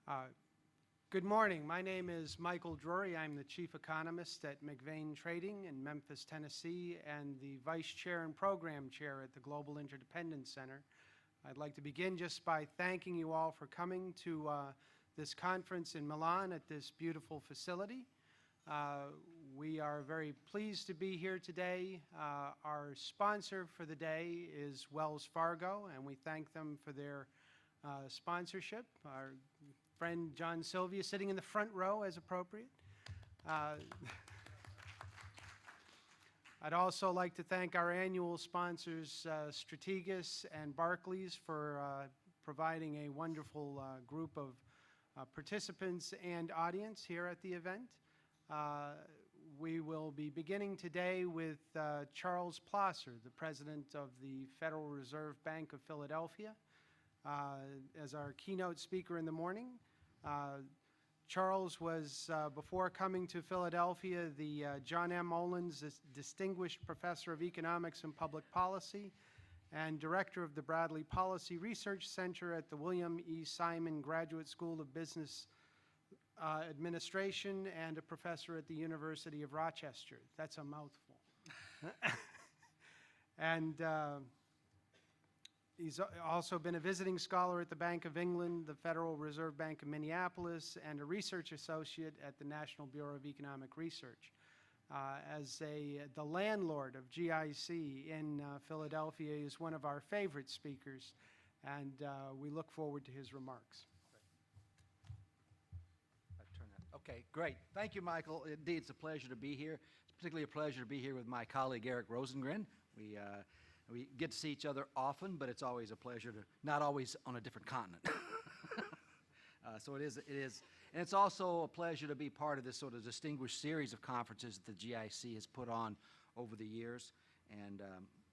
Uh, Good morning. My name is Michael Drury. I'm the Chief Economist at McVean Trading in Memphis, Tennessee, and the Vice Chair and Program Chair at the Global Interdependence Center. I'd like to begin just by thanking you all for coming to this conference in Milan at this beautiful facility. We are very pleased to be here today. Our sponsor for the day is Wells Fargo, and we thank them for their sponsorship. Our friend John Silvia sitting in the front row as appropriate. I'd also like to thank our annual sponsors, Strategas and Barclays, for providing a wonderful group of participants and audience here at the event. We will be beginning today with Charles Plosser, the President of the Federal Reserve Bank of Philadelphia, as our keynote speaker in the morning. Charles was, before coming to Philadelphia, the John M. Olins Distinguished Professor of Economics and Public Policy and Director of the Bradley Policy Research Center at the William E. Simon Graduate School of Business Administration and a professor at the University of Rochester. That's a mouthful. And he's also been a visiting scholar at the Bank of England, the Federal Reserve Bank of Minneapolis, and a research associate at the National Bureau of Economic Research. As the landlord of GIC in Philadelphia, he is one of our favorite speakers, and we look forward to his remarks. Okay, great. Thank you, Michael. Indeed, it's a pleasure to be here. It's particularly a pleasure to be here with my colleague, Eric Rosengren. We get to see each other often, but it's always a pleasure to, not always on a different continent. So it is, and it's also a pleasure to be part of this sort of distinguished series of conferences that the GIC has put on over the years. And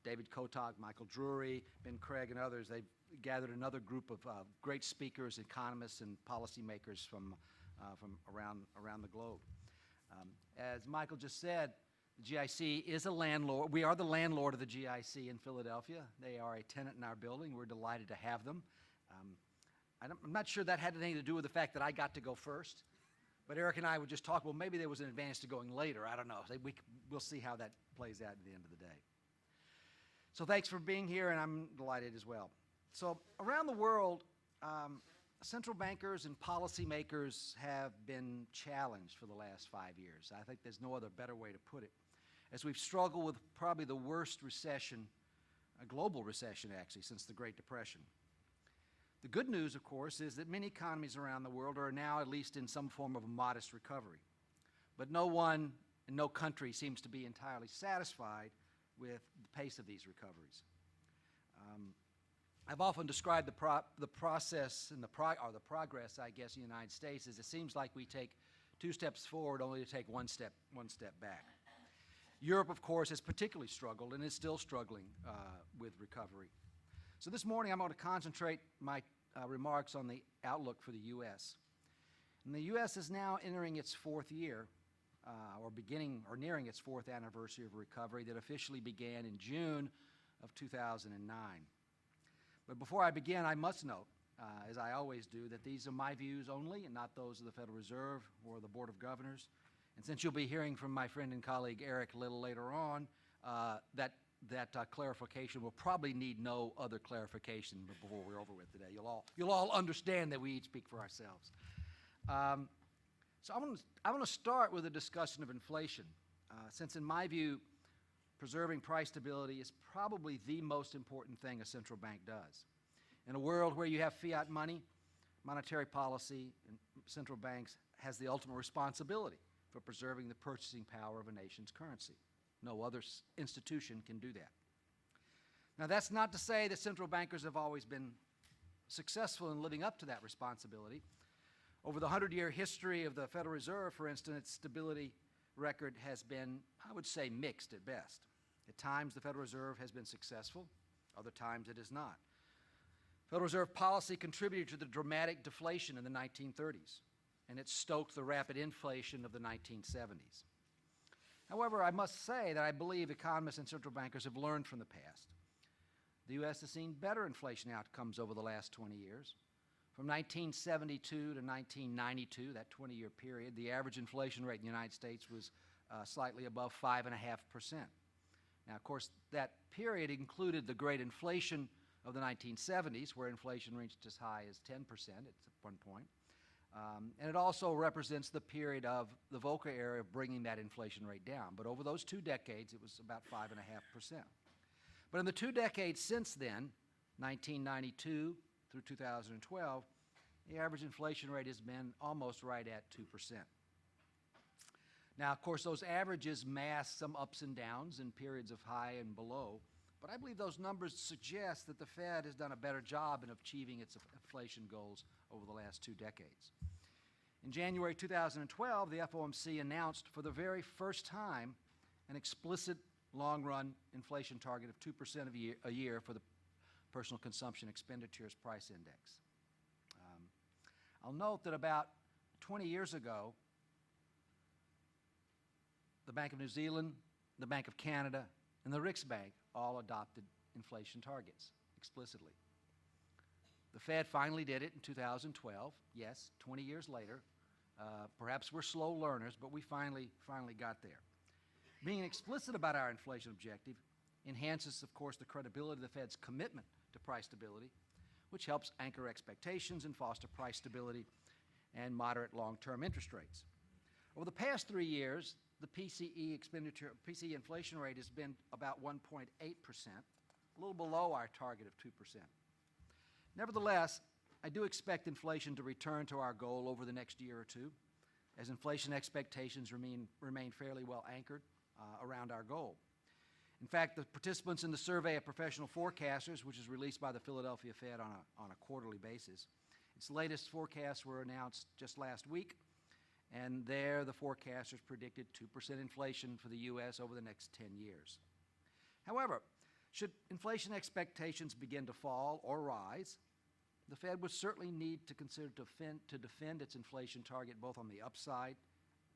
David Kotok, Michael Drury, Ben Craig, and others, they've gathered another group of great speakers, economists, and policymakers from around the globe. As Michael just said, the GIC is a landlord. We are the landlord of the GIC in Philadelphia. They are a tenant in our building. We're delighted to have them. I'm not sure that had anything to do with the fact that I got to go first, but Eric and I would just talk, well, maybe there was an advantage to going later. I don't know. We'll see how that plays out at the end of the day. So thanks for being here, and I'm delighted as well. So around the world, central bankers and policymakers have been challenged for the last 5 years. I think there's no other better way to put it, as we've struggled with probably the worst recession, a global recession actually, since the Great Depression. The good news, of course, is that many economies around the world are now at least in some form of a modest recovery. But no one and no country seems to be entirely satisfied with the pace of these recoveries. I've often described the process and the progress, I guess, in the United States as it seems like we take 2 steps forward only to take one step back. Europe, of course, has particularly struggled and is still struggling with recovery. So this morning I'm going to concentrate my remarks on the outlook for the U.S. And the U.S. is now entering its 4th year, or nearing its 4th anniversary of recovery that officially began in June of 2009. But before I begin, I must note, as I always do, that these are my views only and not those of the Federal Reserve or the Board of Governors. And since you'll be hearing from my friend and colleague Eric a little later on, that clarification will probably need no other clarification before we're over with today. You'll all understand that we each speak for ourselves. So I want to start with a discussion of inflation, since in my view, preserving price stability is probably the most important thing a central bank does. In a world where you have fiat money, monetary policy and central banks has the ultimate responsibility for preserving the purchasing power of a nation's currency. No other institution can do that. Now, that's not to say that central bankers have always been successful in living up to that responsibility. Over the 100-year history of the Federal Reserve, for instance, its stability record has been, I would say, mixed at best. At times, the Federal Reserve has been successful. Other times, it is not. Federal Reserve policy contributed to the dramatic deflation in the 1930s, and it stoked the rapid inflation of the 1970s. However, I must say that I believe economists and central bankers have learned from the past. The U.S. has seen better inflation outcomes over the last 20 years. From 1972 to 1992, that 20-year period, the average inflation rate in the United States was slightly above 5.5%. Now, of course, that period included the great inflation of the 1970s, where inflation reached as high as 10% at one point. And it also represents the period of the Volcker era of bringing that inflation rate down. But over those 2 decades, it was about 5.5%. But in the 2 decades since then, 1992 through 2012, the average inflation rate has been almost right at 2%. Now, of course, those averages mask some ups and downs in periods of high and below, but I believe those numbers suggest that the Fed has done a better job in achieving its inflation goals over the last 2 decades. In January 2012, the FOMC announced for the very first time an explicit long-run inflation target of 2% a year for the Personal Consumption Expenditures Price Index. I'll note that about 20 years ago, the Bank of New Zealand, the Bank of Canada, and the Riksbank all adopted inflation targets explicitly. The Fed finally did it in 2012. Yes, 20 years later. Perhaps we're slow learners, but we finally got there. Being explicit about our inflation objective enhances, of course, the credibility of the Fed's commitment to price stability, which helps anchor expectations and foster price stability and moderate long-term interest rates. Over the past 3 years, the PCE inflation rate has been about 1.8%, a little below our target of 2%. Nevertheless, I do expect inflation to return to our goal over the next year or two, as inflation expectations remain fairly well anchored around our goal. In fact, the participants in the survey of professional forecasters, which is released by the Philadelphia Fed on a quarterly basis, its latest forecasts were announced just last week, and there the forecasters predicted 2% inflation for the U.S. over the next 10 years. However, should inflation expectations begin to fall or rise, the Fed would certainly need to consider to defend its inflation target both on the upside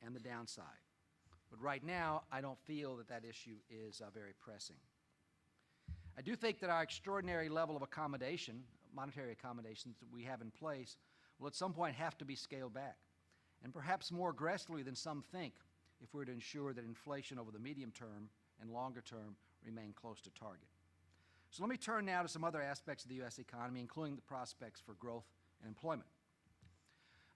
and the downside. But right now, I don't feel that that issue is very pressing. I do think that our extraordinary level of accommodation, monetary accommodations that we have in place, will at some point have to be scaled back, and perhaps more aggressively than some think, if we're to ensure that inflation over the medium term and longer term remain close to target. So let me turn now to some other aspects of the U.S. economy, including the prospects for growth and employment.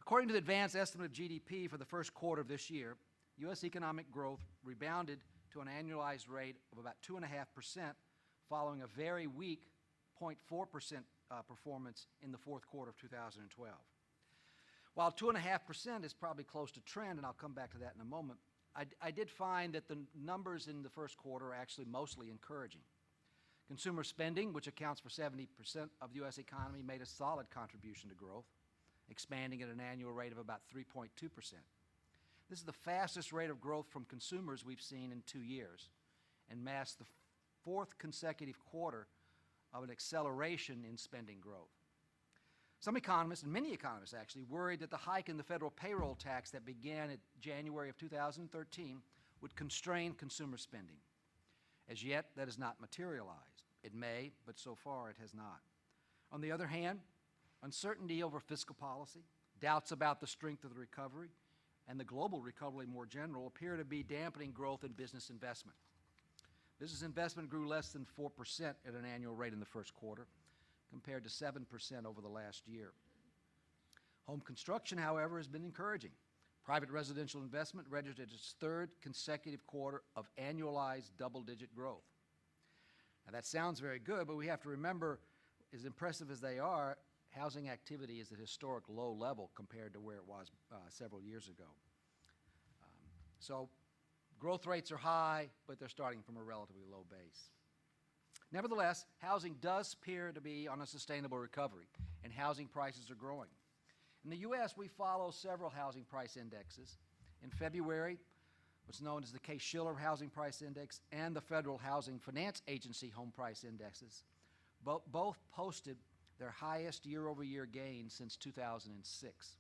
According to the advanced estimate of GDP for the first quarter of this year, U.S. economic growth rebounded to an annualized rate of about 2.5%, following a very weak 0.4% performance in the fourth quarter of 2012. While 2.5% is probably close to trend, and I'll come back to that in a moment, I did find that the numbers in the first quarter are actually mostly encouraging. Consumer spending, which accounts for 70% of the U.S. economy, made a solid contribution to growth, expanding at an annual rate of about 3.2%. This is the fastest rate of growth from consumers we've seen in 2 years, and masks the fourth consecutive quarter of an acceleration in spending growth. Some economists, and many economists actually, worried that the hike in the federal payroll tax that began in January of 2013 would constrain consumer spending. As yet, that has not materialized. It may, but so far it has not. On the other hand, uncertainty over fiscal policy, doubts about the strength of the recovery, and the global recovery more general appear to be dampening growth in business investment. Business investment grew less than 4% at an annual rate in the first quarter, compared to 7% over the last year. Home construction, however, has been encouraging. Private residential investment registered its third consecutive quarter of annualized double-digit growth. Now, that sounds very good, but we have to remember, as impressive as they are, housing activity is at a historic low level compared to where it was several years ago. So growth rates are high, but they're starting from a relatively low base. Nevertheless, housing does appear to be on a sustainable recovery, and housing prices are growing. In the U.S., we follow several housing price indexes. In February, what's known as the Case-Shiller Housing Price Index and the Federal Housing Finance Agency Home Price Indexes both posted their highest year-over-year gains since 2006.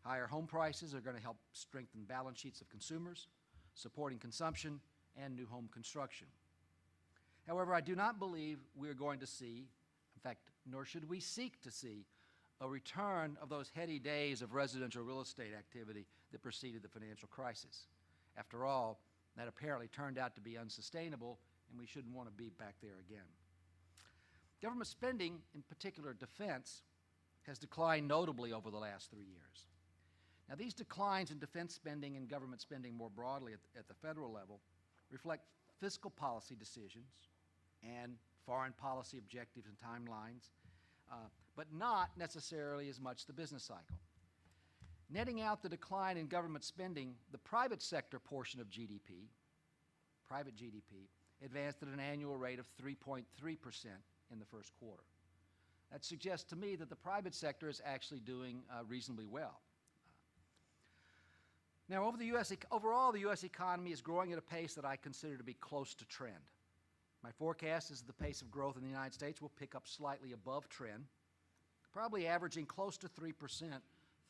Higher home prices are going to help strengthen balance sheets of consumers, supporting consumption and new home construction. However, I do not believe we are going to see, in fact, nor should we seek to see, a return of those heady days of residential real estate activity that preceded the financial crisis. After all, that apparently turned out to be unsustainable, and we shouldn't want to be back there again. Government spending, in particular defense, has declined notably over the last 3 years. Now, these declines in defense spending and government spending more broadly at the federal level reflect fiscal policy decisions and foreign policy objectives and timelines, but not necessarily as much the business cycle. Netting out the decline in government spending, the private sector portion of GDP, private GDP, advanced at an annual rate of 3.3% in the first quarter. That suggests to me that the private sector is actually doing reasonably well. Now, overall, the U.S. economy is growing at a pace that I consider to be close to trend. My forecast is the pace of growth in the United States will pick up slightly above trend, probably averaging close to 3%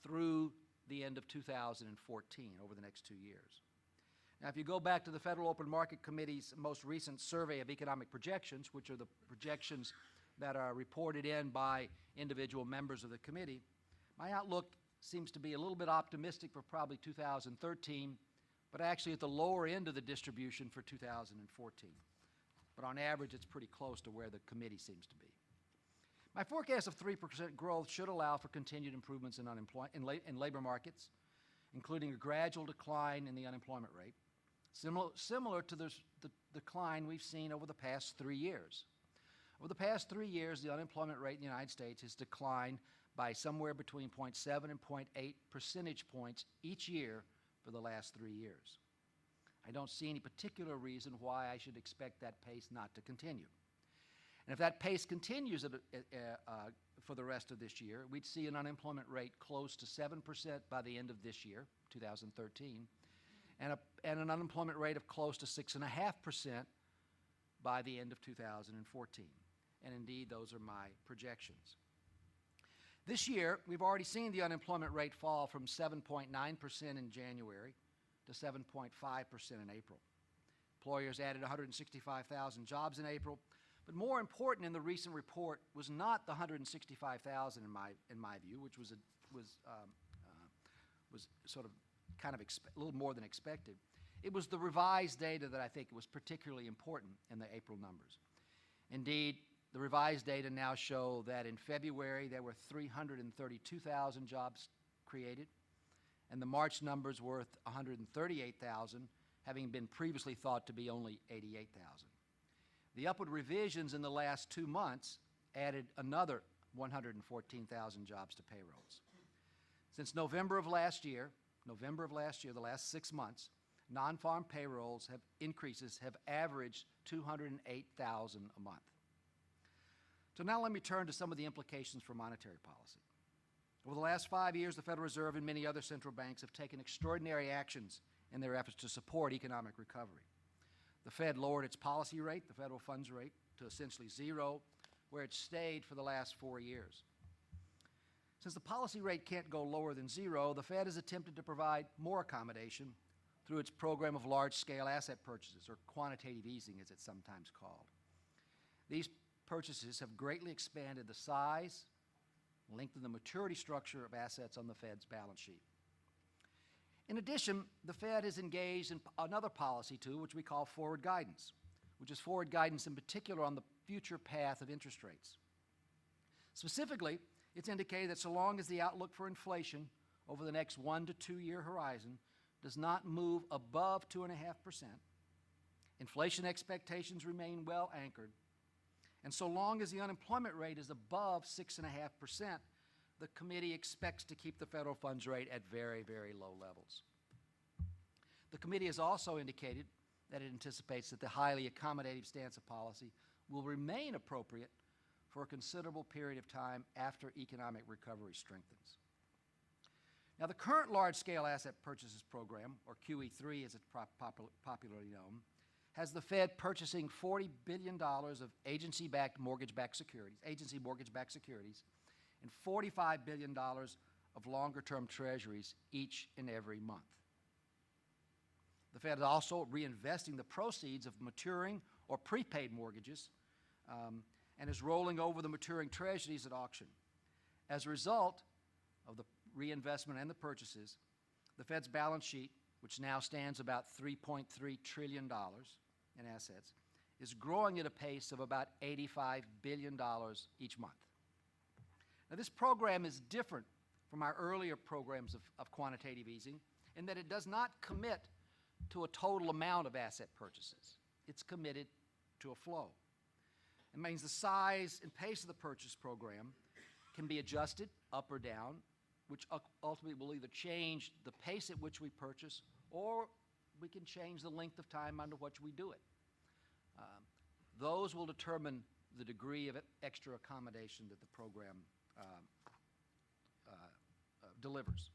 through the end of 2014, over the next 2 years. Now, if you go back to the Federal Open Market Committee's most recent survey of economic projections, which are the projections that are reported in by individual members of the committee, my outlook seems to be a little bit optimistic for probably 2013, but actually at the lower end of the distribution for 2014. But on average, it's pretty close to where the committee seems to be. My forecast of 3% growth should allow for continued improvements in labor markets, including a gradual decline in the unemployment rate, similar to the decline we've seen over the past 3 years. Over the past 3 years, the unemployment rate in the United States has declined by somewhere between 0.7 and 0.8 percentage points each year for the last 3 years. I don't see any particular reason why I should expect that pace not to continue. And if that pace continues for the rest of this year, we'd see an unemployment rate close to 7% by the end of this year, 2013, and an unemployment rate of close to 6.5% by the end of 2014. And indeed, those are my projections. This year, we've already seen the unemployment rate fall from 7.9% in January to 7.5% in April. Employers added 165,000 jobs in April, but more important in the recent report was not the 165,000 in my view, which was sort of kind of a little more than expected. It was the revised data that I think was particularly important in the April numbers. Indeed, the revised data now show that in February there were 332,000 jobs created, and the March numbers were 138,000, having been previously thought to be only 88,000. The upward revisions in the last 2 months added another 114,000 jobs to payrolls. Since November of last year, the last 6 months, non-farm payrolls increases have averaged 208,000 a month. So now let me turn to some of the implications for monetary policy. Over the last 5 years, the Federal Reserve and many other central banks have taken extraordinary actions in their efforts to support economic recovery. The Fed lowered its policy rate, the federal funds rate, to essentially zero, where it stayed for the last 4 years. Since the policy rate can't go lower than zero, the Fed has attempted to provide more accommodation through its program of large-scale asset purchases, or quantitative easing as it's sometimes called. These purchases have greatly expanded the size, lengthened the maturity structure of assets on the Fed's balance sheet. In addition, the Fed has engaged in another policy tool, which we call forward guidance, which is forward guidance in particular on the future path of interest rates. Specifically, it's indicated that so long as the outlook for inflation over the next 1 to 2 year horizon does not move above 2.5%, inflation expectations remain well anchored, and so long as the unemployment rate is above 6.5%, the committee expects to keep the federal funds rate at very, very low levels. The committee has also indicated that it anticipates that the highly accommodative stance of policy will remain appropriate for a considerable period of time after economic recovery strengthens. Now, the current large-scale asset purchases program, or QE3 as it's popularly known, has the Fed purchasing $40 billion of agency mortgage-backed securities, and $45 billion of longer-term treasuries each and every month. The Fed is also reinvesting the proceeds of maturing or prepaid mortgages and is rolling over the maturing treasuries at auction. As a result of the reinvestment and the purchases, the Fed's balance sheet, which now stands about $3.3 trillion in assets, is growing at a pace of about $85 billion each month. Now, this program is different from our earlier programs of quantitative easing in that it does not commit to a total amount of asset purchases. It's committed to a flow. It means the size and pace of the purchase program can be adjusted up or down, which ultimately will either change the pace at which we purchase or we can change the length of time under which we do it. Those will determine the degree of extra accommodation that the program delivers.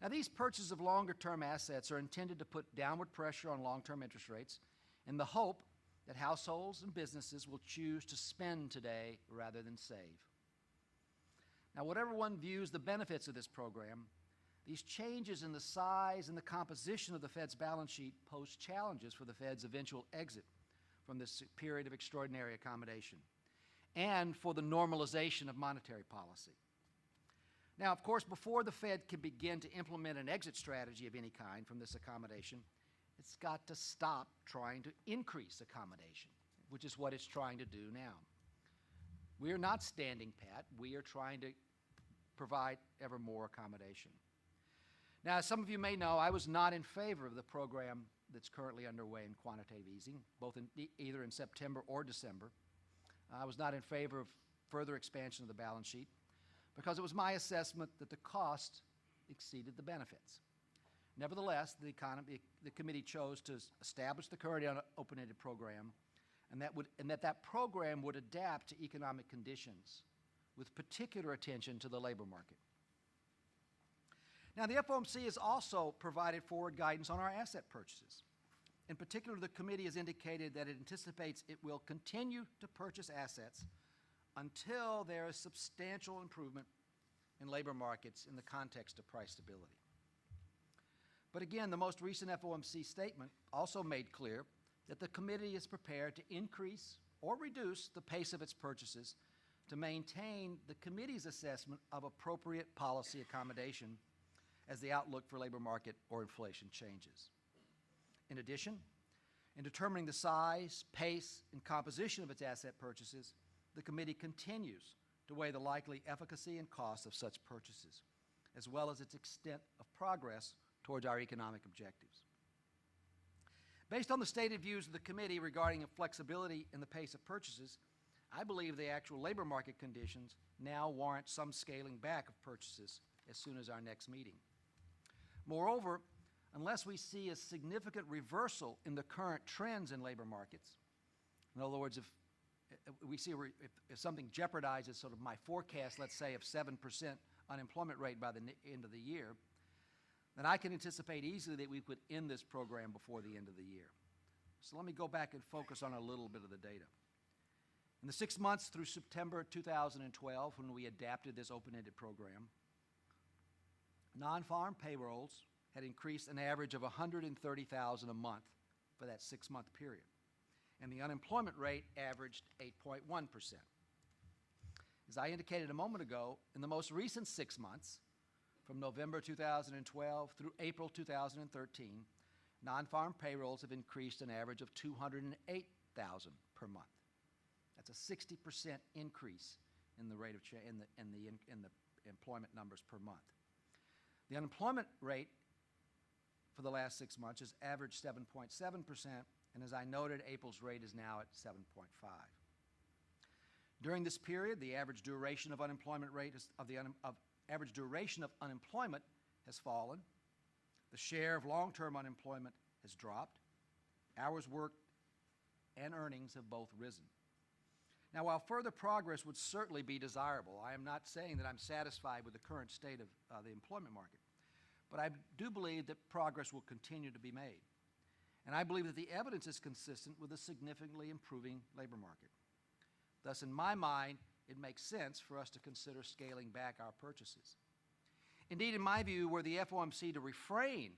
Now, these purchases of longer-term assets are intended to put downward pressure on long-term interest rates in the hope that households and businesses will choose to spend today rather than save. Now, whatever one views the benefits of this program, these changes in the size and the composition of the Fed's balance sheet pose challenges for the Fed's eventual exit from this period of extraordinary accommodation and for the normalization of monetary policy. Now, of course, before the Fed can begin to implement an exit strategy of any kind from this accommodation, it's got to stop trying to increase accommodation, which is what it's trying to do now. We are not standing pat. We are trying to provide ever more accommodation. Now, as some of you may know, I was not in favor of the program that's currently underway in quantitative easing, either in September or December. I was not in favor of further expansion of the balance sheet because it was my assessment that the cost exceeded the benefits. Nevertheless, the committee chose to establish the current open-ended program, and that program would adapt to economic conditions with particular attention to the labor market. Now, the FOMC has also provided forward guidance on our asset purchases. In particular, the committee has indicated that it anticipates it will continue to purchase assets until there is substantial improvement in labor markets in the context of price stability. But again, the most recent FOMC statement also made clear that the committee is prepared to increase or reduce the pace of its purchases to maintain the committee's assessment of appropriate policy accommodation as the outlook for labor market or inflation changes. In addition, in determining the size, pace, and composition of its asset purchases, the committee continues to weigh the likely efficacy and cost of such purchases, as well as its extent of progress towards our economic objectives. Based on the stated views of the committee regarding flexibility in the pace of purchases, I believe the actual labor market conditions now warrant some scaling back of purchases as soon as our next meeting. Moreover, unless we see a significant reversal in the current trends in labor markets, in other words, if something jeopardizes sort of my forecast, let's say, of 7% unemployment rate by the end of the year, then I can anticipate easily that we could end this program before the end of the year. So let me go back and focus on a little bit of the data. In the 6 months through September 2012, when we adapted this open-ended program, non-farm payrolls had increased an average of $130,000 a month for that 6-month period, and the unemployment rate averaged 8.1%. As I indicated a moment ago, in the most recent 6 months, from November 2012 through April 2013, non-farm payrolls have increased an average of $208,000 per month. That's a 60% increase in the rate of in the employment numbers per month. The unemployment rate for the last 6 months has averaged 7.7%, and as I noted, April's rate is now at 7.5. During this period, the average duration of unemployment has fallen. The share of long-term unemployment has dropped. Hours worked and earnings have both risen. Now, while further progress would certainly be desirable, I am not saying that I'm satisfied with the current state of the employment market, but I do believe that progress will continue to be made. And I believe that the evidence is consistent with a significantly improving labor market. Thus, in my mind, it makes sense for us to consider scaling back our purchases. Indeed, in my view, were the FOMC to refrain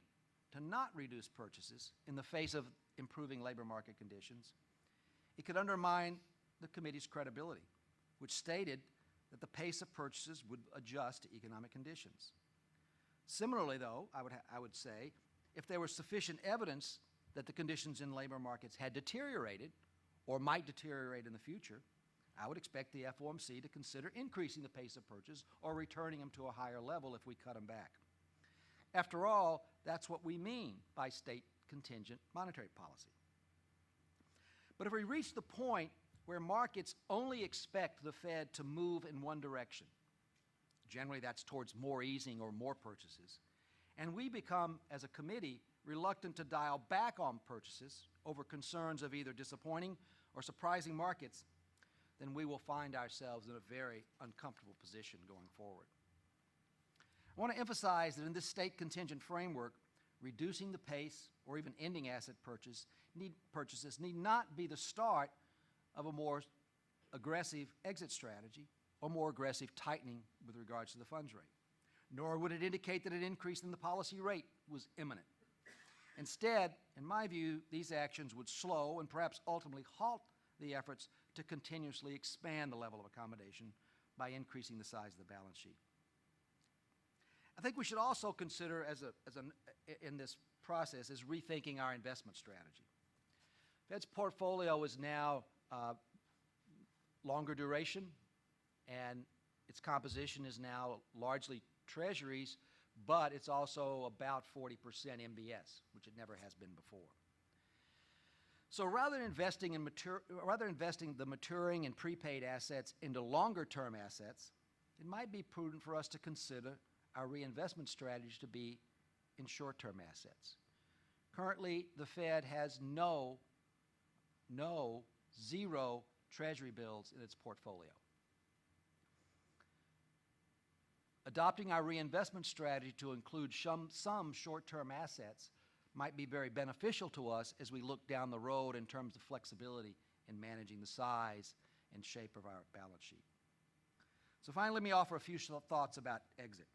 to not reduce purchases in the face of improving labor market conditions, it could undermine the committee's credibility, which stated that the pace of purchases would adjust to economic conditions. Similarly, though, I would say, if there was sufficient evidence that the conditions in labor markets had deteriorated or might deteriorate in the future, I would expect the FOMC to consider increasing the pace of purchase or returning them to a higher level if we cut them back. After all, that's what we mean by state contingent monetary policy. But if we reach the point where markets only expect the Fed to move in one direction, generally that's towards more easing or more purchases, and we become, as a committee, reluctant to dial back on purchases over concerns of either disappointing or surprising markets, then we will find ourselves in a very uncomfortable position going forward. I want to emphasize that in this state contingent framework, reducing the pace or even ending asset purchases need not be the start of a more aggressive exit strategy or more aggressive tightening with regards to the funds rate, nor would it indicate that an increase in the policy rate was imminent. Instead, in my view, these actions would slow and perhaps ultimately halt the efforts to continuously expand the level of accommodation by increasing the size of the balance sheet. I think we should also consider in this process is rethinking our investment strategy. Fed's portfolio is now longer duration, and its composition is now largely treasuries, but it's also about 40% MBS, which it never has been before. So rather than investing the maturing and prepaid assets into longer-term assets, it might be prudent for us to consider our reinvestment strategy to be in short-term assets. Currently, the Fed has zero Treasury bills in its portfolio. Adopting our reinvestment strategy to include some short-term assets might be very beneficial to us as we look down the road in terms of flexibility in managing the size and shape of our balance sheet. So finally, let me offer a few thoughts about exit.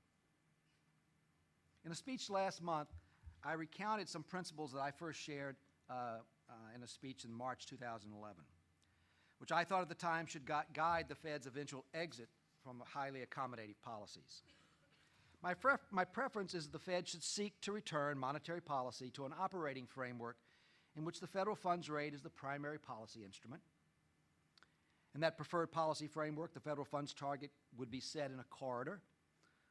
In a speech last month, I recounted some principles that I first shared in a speech in March 2011, which I thought at the time should guide the Fed's eventual exit from highly accommodative policies. My preference is that the Fed should seek to return monetary policy to an operating framework in which the federal funds rate is the primary policy instrument. In that preferred policy framework, the federal funds target would be set in a corridor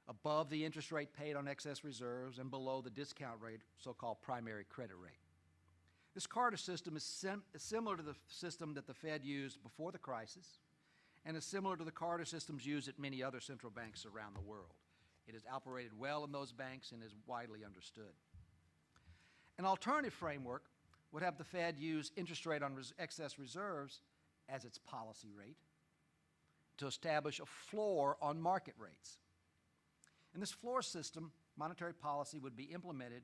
above the interest rate paid on excess reserves and below the discount rate, so-called primary credit rate. This corridor system is similar to the system that the Fed used before the crisis and is similar to the corridor systems used at many other central banks around the world. It has operated well in those banks and is widely understood. An alternative framework would have the Fed use interest rate on excess reserves as its policy rate to establish a floor on market rates. In this floor system, monetary policy would be implemented.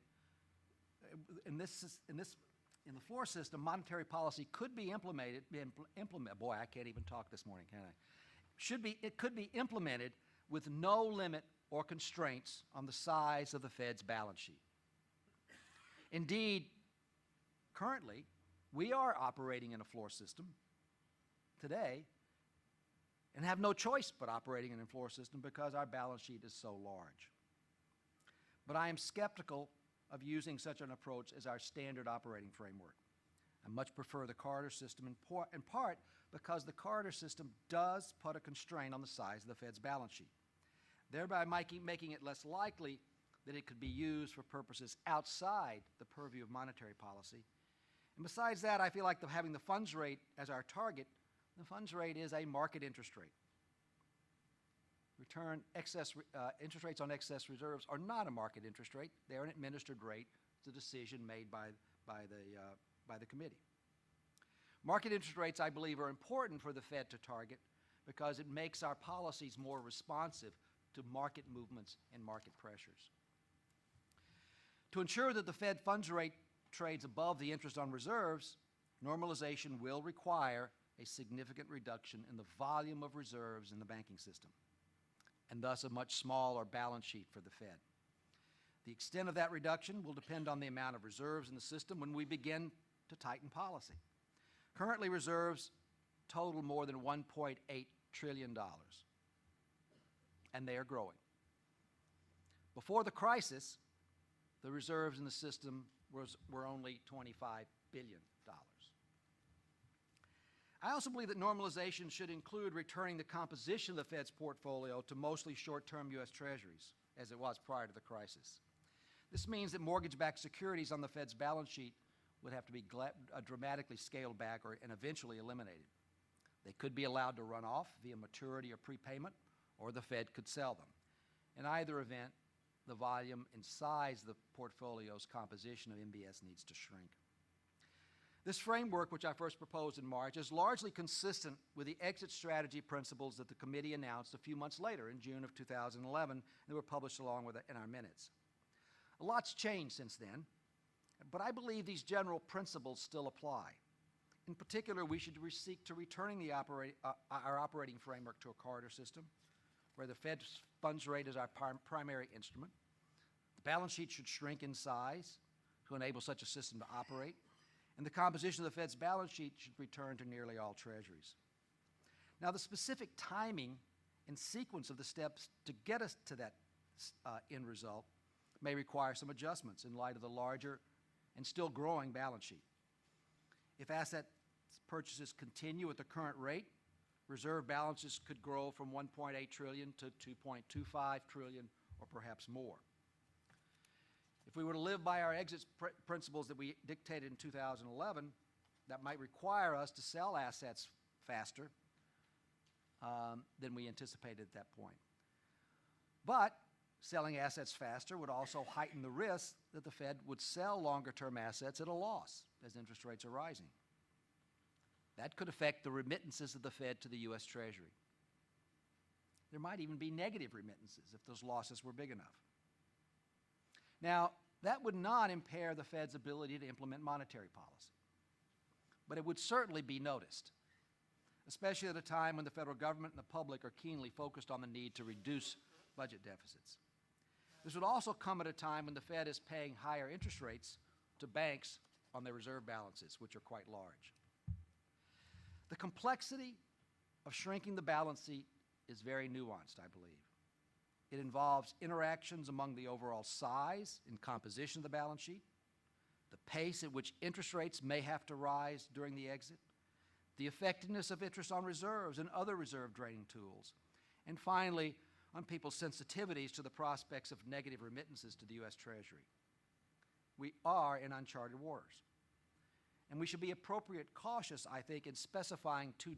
In the floor system, monetary policy could be implemented. Boy, I can't even talk this morning, can I? It could be implemented with no limit or constraints on the size of the Fed's balance sheet. Indeed, currently, we are operating in a floor system today and have no choice but operating in a floor system because our balance sheet is so large. But I am skeptical of using such an approach as our standard operating framework. I much prefer the corridor system in part because the corridor system does put a constraint on the size of the Fed's balance sheet, thereby making it less likely that it could be used for purposes outside the purview of monetary policy. And besides that, I feel like having the funds rate as our target, the funds rate is a market interest rate. Interest rates on excess reserves are not a market interest rate. They're an administered rate. It's a decision made by the committee. Market interest rates, I believe, are important for the Fed to target because it makes our policies more responsive to market movements and market pressures. To ensure that the Fed funds rate trades above the interest on reserves, normalization will require a significant reduction in the volume of reserves in the banking system, and thus a much smaller balance sheet for the Fed. The extent of that reduction will depend on the amount of reserves in the system when we begin to tighten policy. Currently, reserves total more than $1.8 trillion. and they are growing. Before the crisis, the reserves in the system were only $25 billion. I also believe that normalization should include returning the composition of the Fed's portfolio to mostly short-term U.S. Treasuries, as it was prior to the crisis. This means that mortgage-backed securities on the Fed's balance sheet would have to be dramatically scaled back and eventually eliminated. They could be allowed to run off via maturity or prepayment, or the Fed could sell them. In either event, the volume and size of the portfolio's composition of MBS needs to shrink. This framework, which I first proposed in March, is largely consistent with the exit strategy principles that the committee announced a few months later in June of 2011 and were published along with it in our minutes. A lot's changed since then, but I believe these general principles still apply. In particular, we should seek to returning our operating framework to a corridor system, where the Fed's funds rate is our primary instrument. The balance sheet should shrink in size to enable such a system to operate, and the composition of the Fed's balance sheet should return to nearly all treasuries. Now, the specific timing and sequence of the steps to get us to that end result may require some adjustments in light of the larger and still growing balance sheet. If asset purchases continue at the current rate, reserve balances could grow from $1.8 trillion to $2.25 trillion or perhaps more. If we were to live by our exit principles that we dictated in 2011, that might require us to sell assets faster than we anticipated at that point. But selling assets faster would also heighten the risk that the Fed would sell longer-term assets at a loss as interest rates are rising. That could affect the remittances of the Fed to the U.S. Treasury. There might even be negative remittances if those losses were big enough. Now, that would not impair the Fed's ability to implement monetary policy, but it would certainly be noticed, especially at a time when the federal government and the public are keenly focused on the need to reduce budget deficits. This would also come at a time when the Fed is paying higher interest rates to banks on their reserve balances, which are quite large. The complexity of shrinking the balance sheet is very nuanced, I believe. It involves interactions among the overall size and composition of the balance sheet, the pace at which interest rates may have to rise during the exit, the effectiveness of interest on reserves and other reserve draining tools, and finally, on people's sensitivities to the prospects of negative remittances to the U.S. Treasury. We are in uncharted waters, and we should be appropriately cautious, I think, in specifying too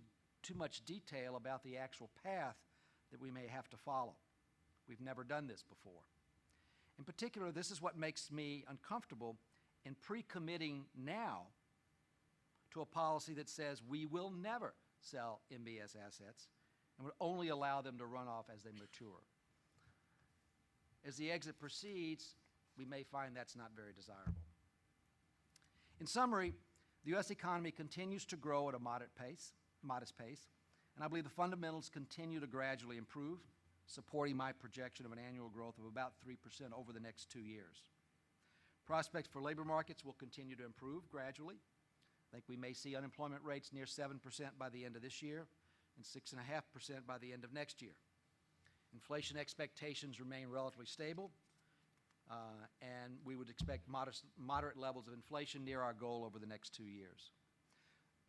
much detail about the actual path that we may have to follow. We've never done this before. In particular, this is what makes me uncomfortable in pre-committing now to a policy that says we will never sell MBS assets and would only allow them to run off as they mature. As the exit proceeds, we may find that's not very desirable. In summary, the U.S. economy continues to grow at a modest pace, and I believe the fundamentals continue to gradually improve, supporting my projection of an annual growth of about 3% over the next 2 years. Prospects for labor markets will continue to improve gradually. I think we may see unemployment rates near 7% by the end of this year and 6.5% by the end of next year. Inflation expectations remain relatively stable, and we would expect moderate levels of inflation near our goal over the next 2 years.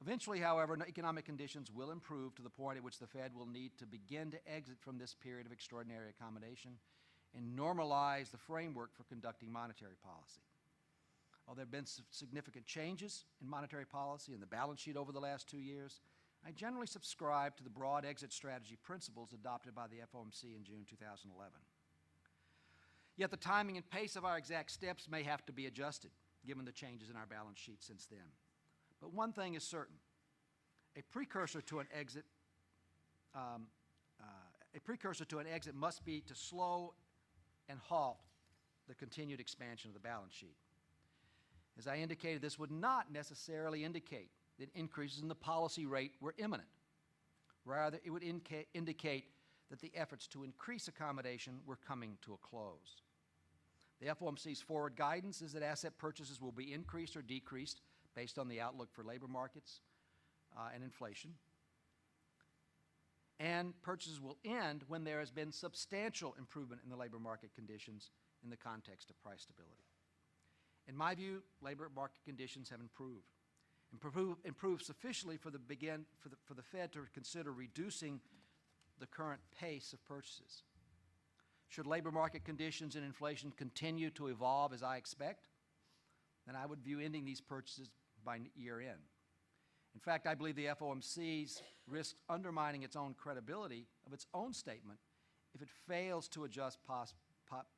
Eventually, however, economic conditions will improve to the point at which the Fed will need to begin to exit from this period of extraordinary accommodation and normalize the framework for conducting monetary policy. While there have been significant changes in monetary policy and the balance sheet over the last 2 years, I generally subscribe to the broad exit strategy principles adopted by the FOMC in June 2011. Yet the timing and pace of our exact steps may have to be adjusted, given the changes in our balance sheet since then. But one thing is certain: a precursor to an exit must be to slow and halt the continued expansion of the balance sheet. As I indicated, this would not necessarily indicate that increases in the policy rate were imminent. Rather, it would indicate that the efforts to increase accommodation were coming to a close. The FOMC's forward guidance is that asset purchases will be increased or decreased based on the outlook for labor markets and inflation. and purchases will end when there has been substantial improvement in the labor market conditions in the context of price stability. In my view, labor market conditions have improved sufficiently for the Fed to consider reducing the current pace of purchases. Should labor market conditions and inflation continue to evolve as I expect, then I would view ending these purchases by year end. In fact, I believe the FOMC risks undermining its own credibility of its own statement if it fails to adjust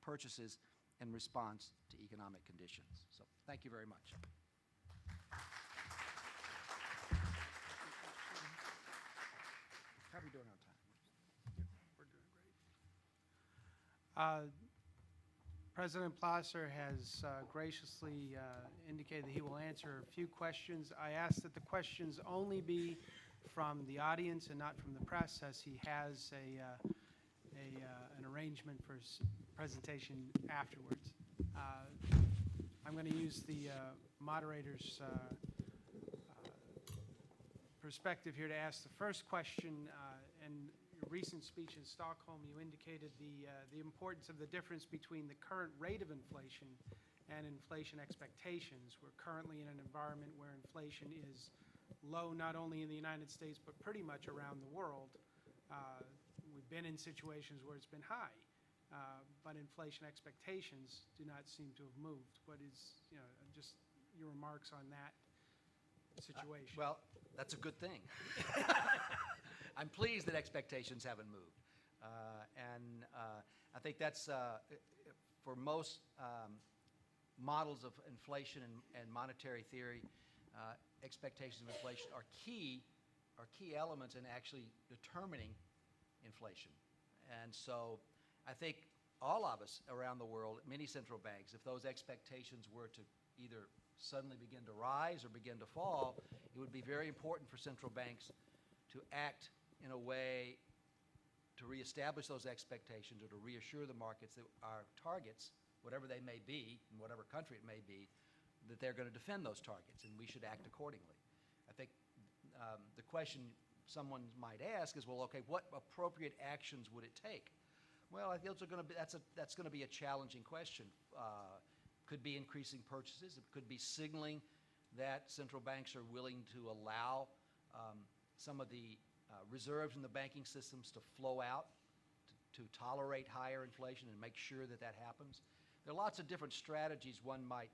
purchases in response to economic conditions. So, thank you very much. How are we doing on time? We're doing great. President Plosser has graciously indicated that he will answer a few questions. I ask that the questions only be from the audience and not from the press, as he has an arrangement for his presentation afterwards. I'm going to use the moderator's perspective here to ask the first question. In your recent speech in Stockholm, you indicated the importance of the difference between the current rate of inflation and inflation expectations. We're currently in an environment where inflation is low not only in the United States but pretty much around the world. We've been in situations where it's been high, but inflation expectations do not seem to have moved. What is, just your remarks on that situation? Well, that's a good thing. I'm pleased that expectations haven't moved. I think that's, for most models of inflation and monetary theory, expectations of inflation are key elements in actually determining inflation. And so I think all of us around the world, many central banks, if those expectations were to either suddenly begin to rise or begin to fall, it would be very important for central banks to act in a way to reestablish those expectations or to reassure the markets that our targets, whatever they may be, in whatever country it may be, that they're going to defend those targets, and we should act accordingly. I think the question someone might ask is, well, okay, what appropriate actions would it take? Well, those are going to be, that's going to be a challenging question. Could be increasing purchases. It could be signaling that central banks are willing to allow some of the reserves in the banking systems to flow out to tolerate higher inflation and make sure that that happens. There are lots of different strategies one might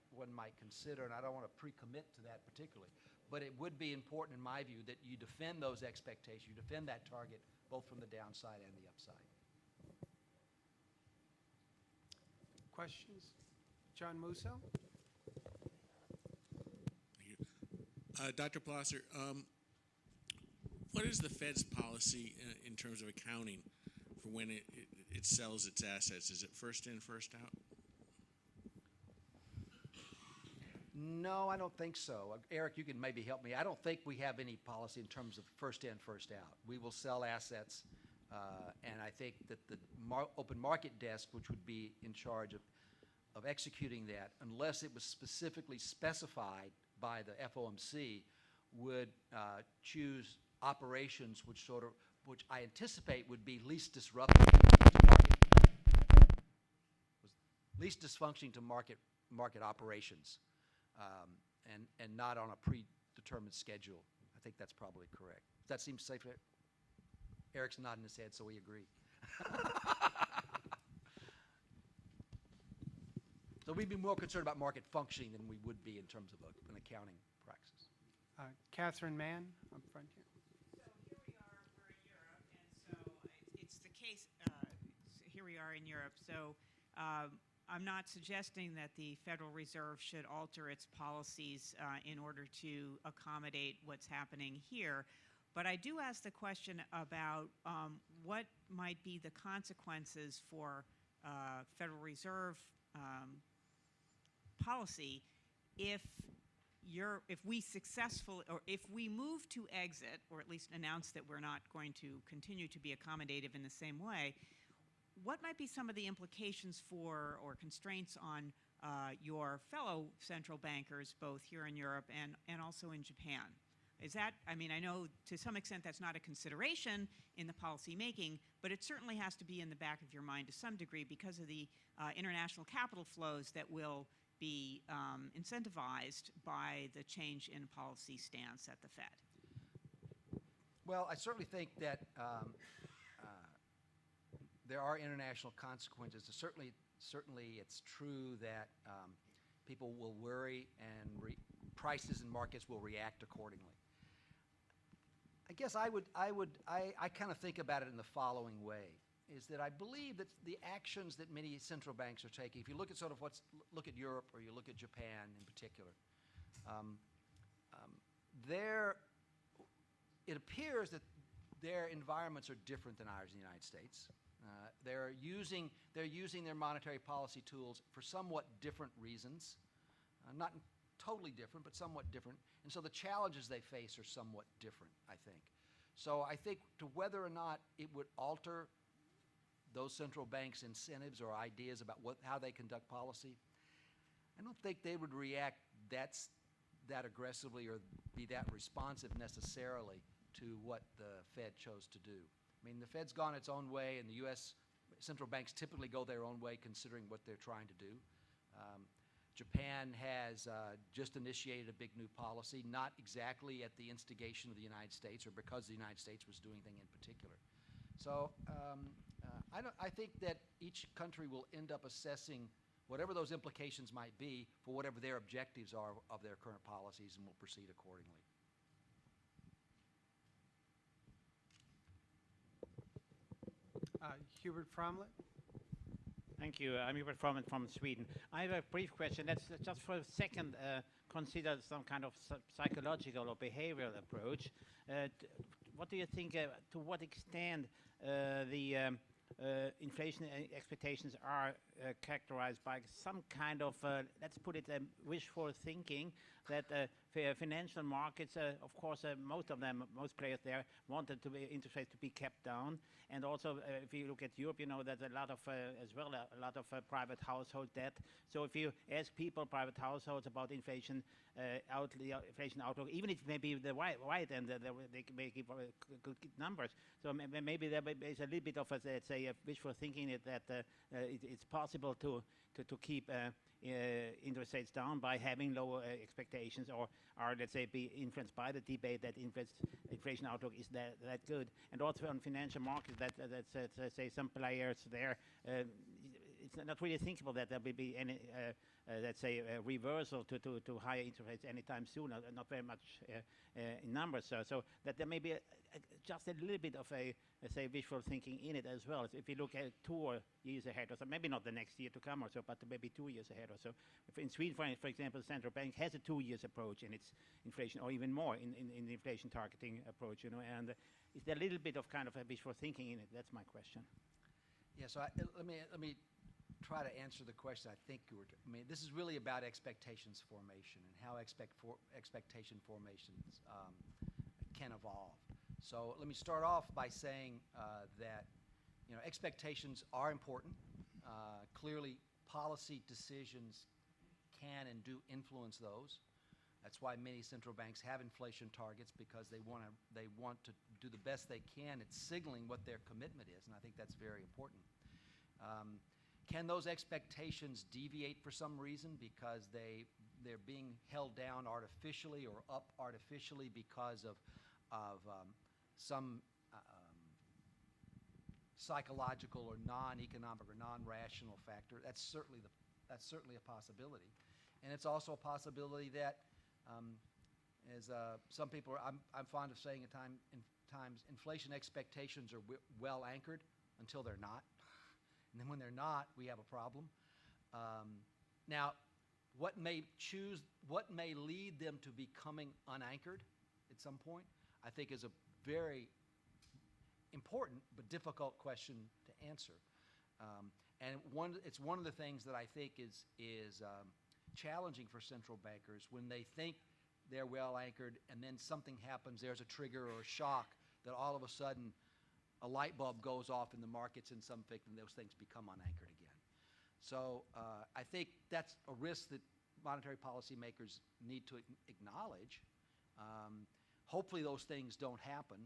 consider, and I don't want to pre-commit to that particularly. But it would be important, in my view, that you defend those expectations, you defend that target, both from the downside and the upside. Questions? John Musso? Thank you. Dr. Plosser, what is the Fed's policy in terms of accounting for when it sells its assets? Is it first in, first out? No, I don't think so. Eric, you can maybe help me. I don't think we have any policy in terms of first in, first out. We will sell assets, and I think that the open market desk, which would be in charge of executing that, unless it was specifically specified by the FOMC, would choose operations which I anticipate would be least disruptive to market, least dysfunctioning to market operations, and not on a predetermined schedule. I think that's probably correct. Does that seem safe? Eric's nodding his head, so we agree. So we'd be more concerned about market functioning than we would be in terms of an accounting praxis. Catherine Mann, up front here. So here we are, we're in Europe, and so it's the case, here we are in Europe. So I'm not suggesting that the Federal Reserve should alter its policies in order to accommodate what's happening here. But I do ask the question about what might be the consequences for Federal Reserve policy if we successfully, or if we move to exit, or at least announce that we're not going to continue to be accommodative in the same way. What might be some of the implications for or constraints on your fellow central bankers, both here in Europe and also in Japan? Is that, I mean, I know to some extent that's not a consideration in the policy making, but it certainly has to be in the back of your mind to some degree because of the international capital flows that will be incentivized by the change in policy stance at the Fed. Well, I certainly think that there are international consequences. Certainly it's true that people will worry and prices and markets will react accordingly. I guess I kind of think about it in the following way, is that I believe that the actions that many central banks are taking, if you look at sort of look at Europe or you look at Japan in particular, it appears that their environments are different than ours in the United States. They're using their monetary policy tools for somewhat different reasons, not totally different, but somewhat different. And so the challenges they face are somewhat different, I think. So I think to whether or not it would alter those central banks' incentives or ideas about how they conduct policy, I don't think they would react that aggressively or be that responsive necessarily to what the Fed chose to do. I mean, the Fed's gone its own way, and the U.S. central banks typically go their own way considering what they're trying to do. Japan has just initiated a big new policy, not exactly at the instigation of the United States or because the United States was doing anything in particular. So I think that each country will end up assessing whatever those implications might be for whatever their objectives are of their current policies, and will proceed accordingly. Hubert Fromlet. Thank you. I'm Hubert Frommet from Sweden. I have a brief question. Let's just for a second consider some kind of psychological or behavioral approach. What do you think, to what extent the inflation expectations are characterized by some kind of, let's put it, wishful thinking that financial markets, of course, most players there wanted interest rates to be kept down. And also, if you look at Europe, you know that a lot of, a lot of private household debt. So if you ask people, private households, about inflation, inflation outlook, even if maybe the right and they may give good numbers. So maybe there is a little bit of, let's say, wishful thinking that it's possible to keep interest rates down by having lower expectations, or let's say be influenced by the debate that inflation outlook is that good. And also on financial markets, let's say some players there, it's not really thinkable that there will be any, let's say, a reversal to higher interest rates anytime soon, not very much in numbers. So that there may be just a little bit of a, let's say, visual thinking in it as well. So if you look at 2 years ahead or so, maybe not the next year to come or so, but maybe 2 years ahead or so. If in Sweden, for example, the central bank has a 2 years approach in its inflation, or even more in the inflation targeting approach, you know, and is there a little bit of kind of a visual thinking in it? That's my question. Yeah, so let me try to answer the question. I think this is really about expectations formation and how expectation formations can evolve. So let me start off by saying that expectations are important. Clearly, policy decisions can and do influence those. That's why many central banks have inflation targets, because they want to do the best they can at signaling what their commitment is, and I think that's very important. Can those expectations deviate for some reason because they're being held down artificially or up artificially because of some psychological or non-economic or non-rational factor? That's certainly a possibility, and it's also a possibility that, as some people are, I'm fond of saying at times, inflation expectations are well anchored until they're not. And then when they're not, we have a problem. Now, what may lead them to becoming unanchored at some point, I think, is a very important but difficult question to answer. And it's one of the things that I think is challenging for central bankers when they think they're well anchored and then something happens, there's a trigger or a shock that all of a sudden a light bulb goes off in the markets and those things become unanchored again. So I think that's a risk that monetary policy makers need to acknowledge. hopefully those things don't happen,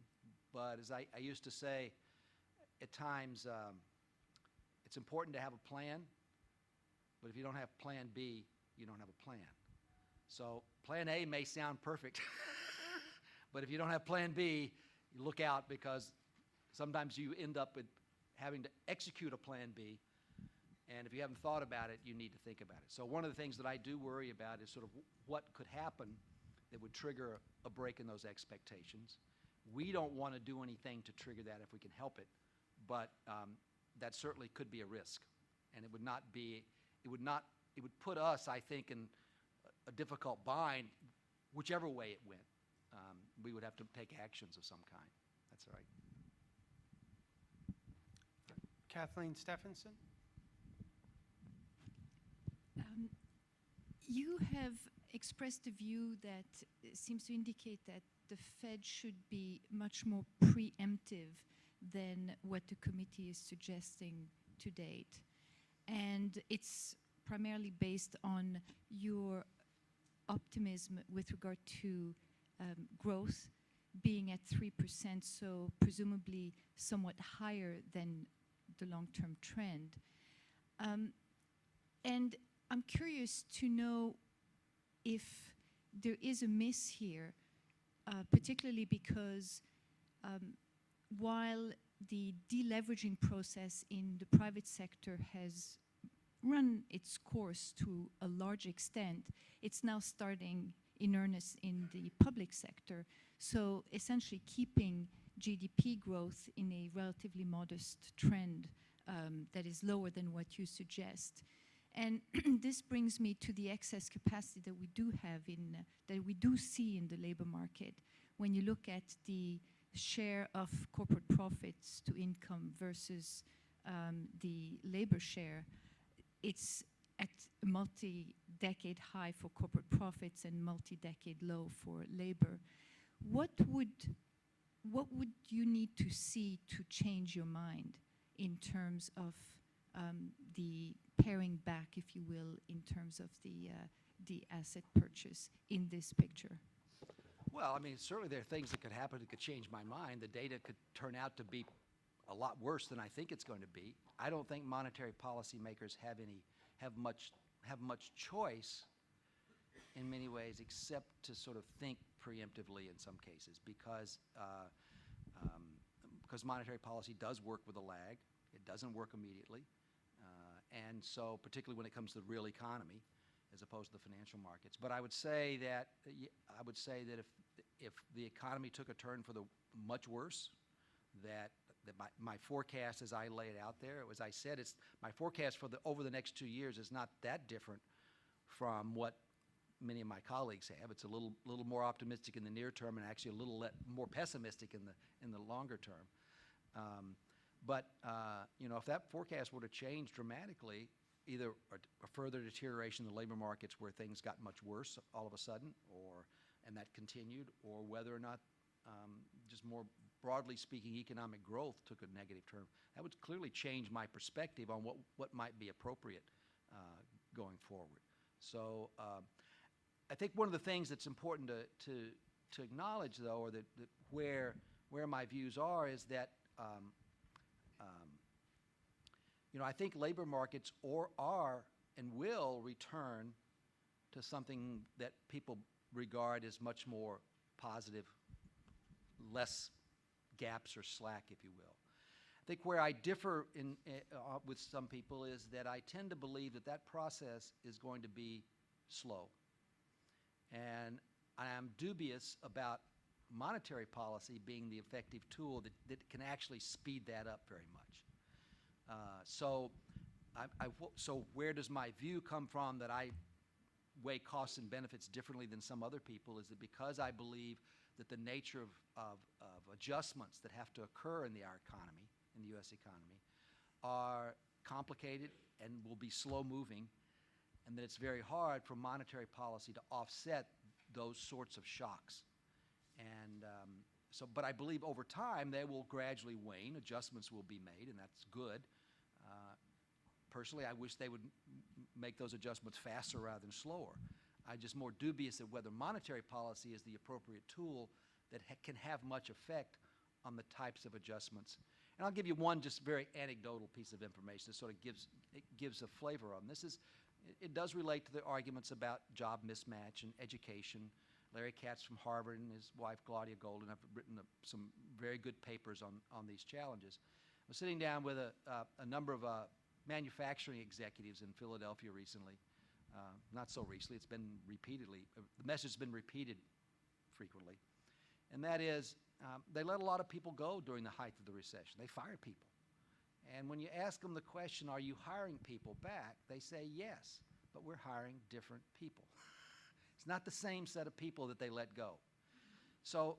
but as I used to say, at times it's important to have a plan, but if you don't have plan B, you don't have a plan. So plan A may sound perfect, but if you don't have plan B, you look out, because sometimes you end up with having to execute a plan B, and if you haven't thought about it, you need to think about it. So one of the things that I do worry about is sort of what could happen that would trigger a break in those expectations. We don't want to do anything to trigger that if we can help it, but that certainly could be a risk, and it would not be, it would put us, I think, in a difficult bind, whichever way it went. We would have to take actions of some kind. That's all right. Kathleen Stephenson? You have expressed a view that seems to indicate that the Fed should be much more preemptive than what the committee is suggesting to date. And it's primarily based on your optimism with regard to growth being at 3%, so presumably somewhat higher than the long-term trend. And I'm curious to know if there is a miss here, particularly because while the deleveraging process in the private sector has run its course to a large extent, it's now starting in earnest in the public sector. So essentially keeping GDP growth in a relatively modest trend that is lower than what you suggest. And this brings me to the excess capacity that we do have that we do see in the labor market. When you look at the share of corporate profits to income versus the labor share, it's at a multi-decade high for corporate profits and multi-decade low for labor. What would you need to see to change your mind in terms of the paring back, if you will, in terms of the asset purchase in this picture? Well, I mean, certainly there are things that could happen that could change my mind. The data could turn out to be a lot worse than I think it's going to be. I don't think monetary policymakers have much choice in many ways, except to sort of think preemptively in some cases, because monetary policy does work with a lag. It doesn't work immediately. And so particularly when it comes to the real economy as opposed to the financial markets. But I would say that if the economy took a turn for the much worse, that my forecast as I lay it out there, as I said, my forecast for over the next 2 years is not that different from what many of my colleagues have. It's a little more optimistic in the near term and actually a little more pessimistic in the longer term. But if that forecast were to change dramatically, either a further deterioration in the labor markets where things got much worse all of a sudden, and that continued, or whether or not just more broadly speaking, economic growth took a negative turn, that would clearly change my perspective on what might be appropriate going forward. So I think one of the things that's important to acknowledge, though, or that where my views are, is that I think labor markets are and will return to something that people regard as much more positive, less gaps or slack, if you will. I think where I differ with some people is that I tend to believe that process is going to be slow. And I am dubious about monetary policy being the effective tool that can actually speed that up very much. So where does my view come from that I weigh costs and benefits differently than some other people, is that because I believe that the nature of adjustments that have to occur in our economy, in the U.S. economy, are complicated and will be slow-moving, and that it's very hard for monetary policy to offset those sorts of shocks. And but I believe over time they will gradually wane, adjustments will be made, and that's good. Personally, I wish they would make those adjustments faster rather than slower. I'm just more dubious of whether monetary policy is the appropriate tool that can have much effect on the types of adjustments. And I'll give you one just very anecdotal piece of information that sort of gives a flavor on this. It does relate to the arguments about job mismatch and education. Larry Katz from Harvard and his wife Claudia Golden have written some very good papers on these challenges. I was sitting down with a number of manufacturing executives in Philadelphia recently. Not so recently, it's been repeatedly, the message has been repeated frequently. And that is, they let a lot of people go during the height of the recession. They fired people. And when you ask them the question, are you hiring people back? They say yes, but we're hiring different people. It's not the same set of people that they let go. So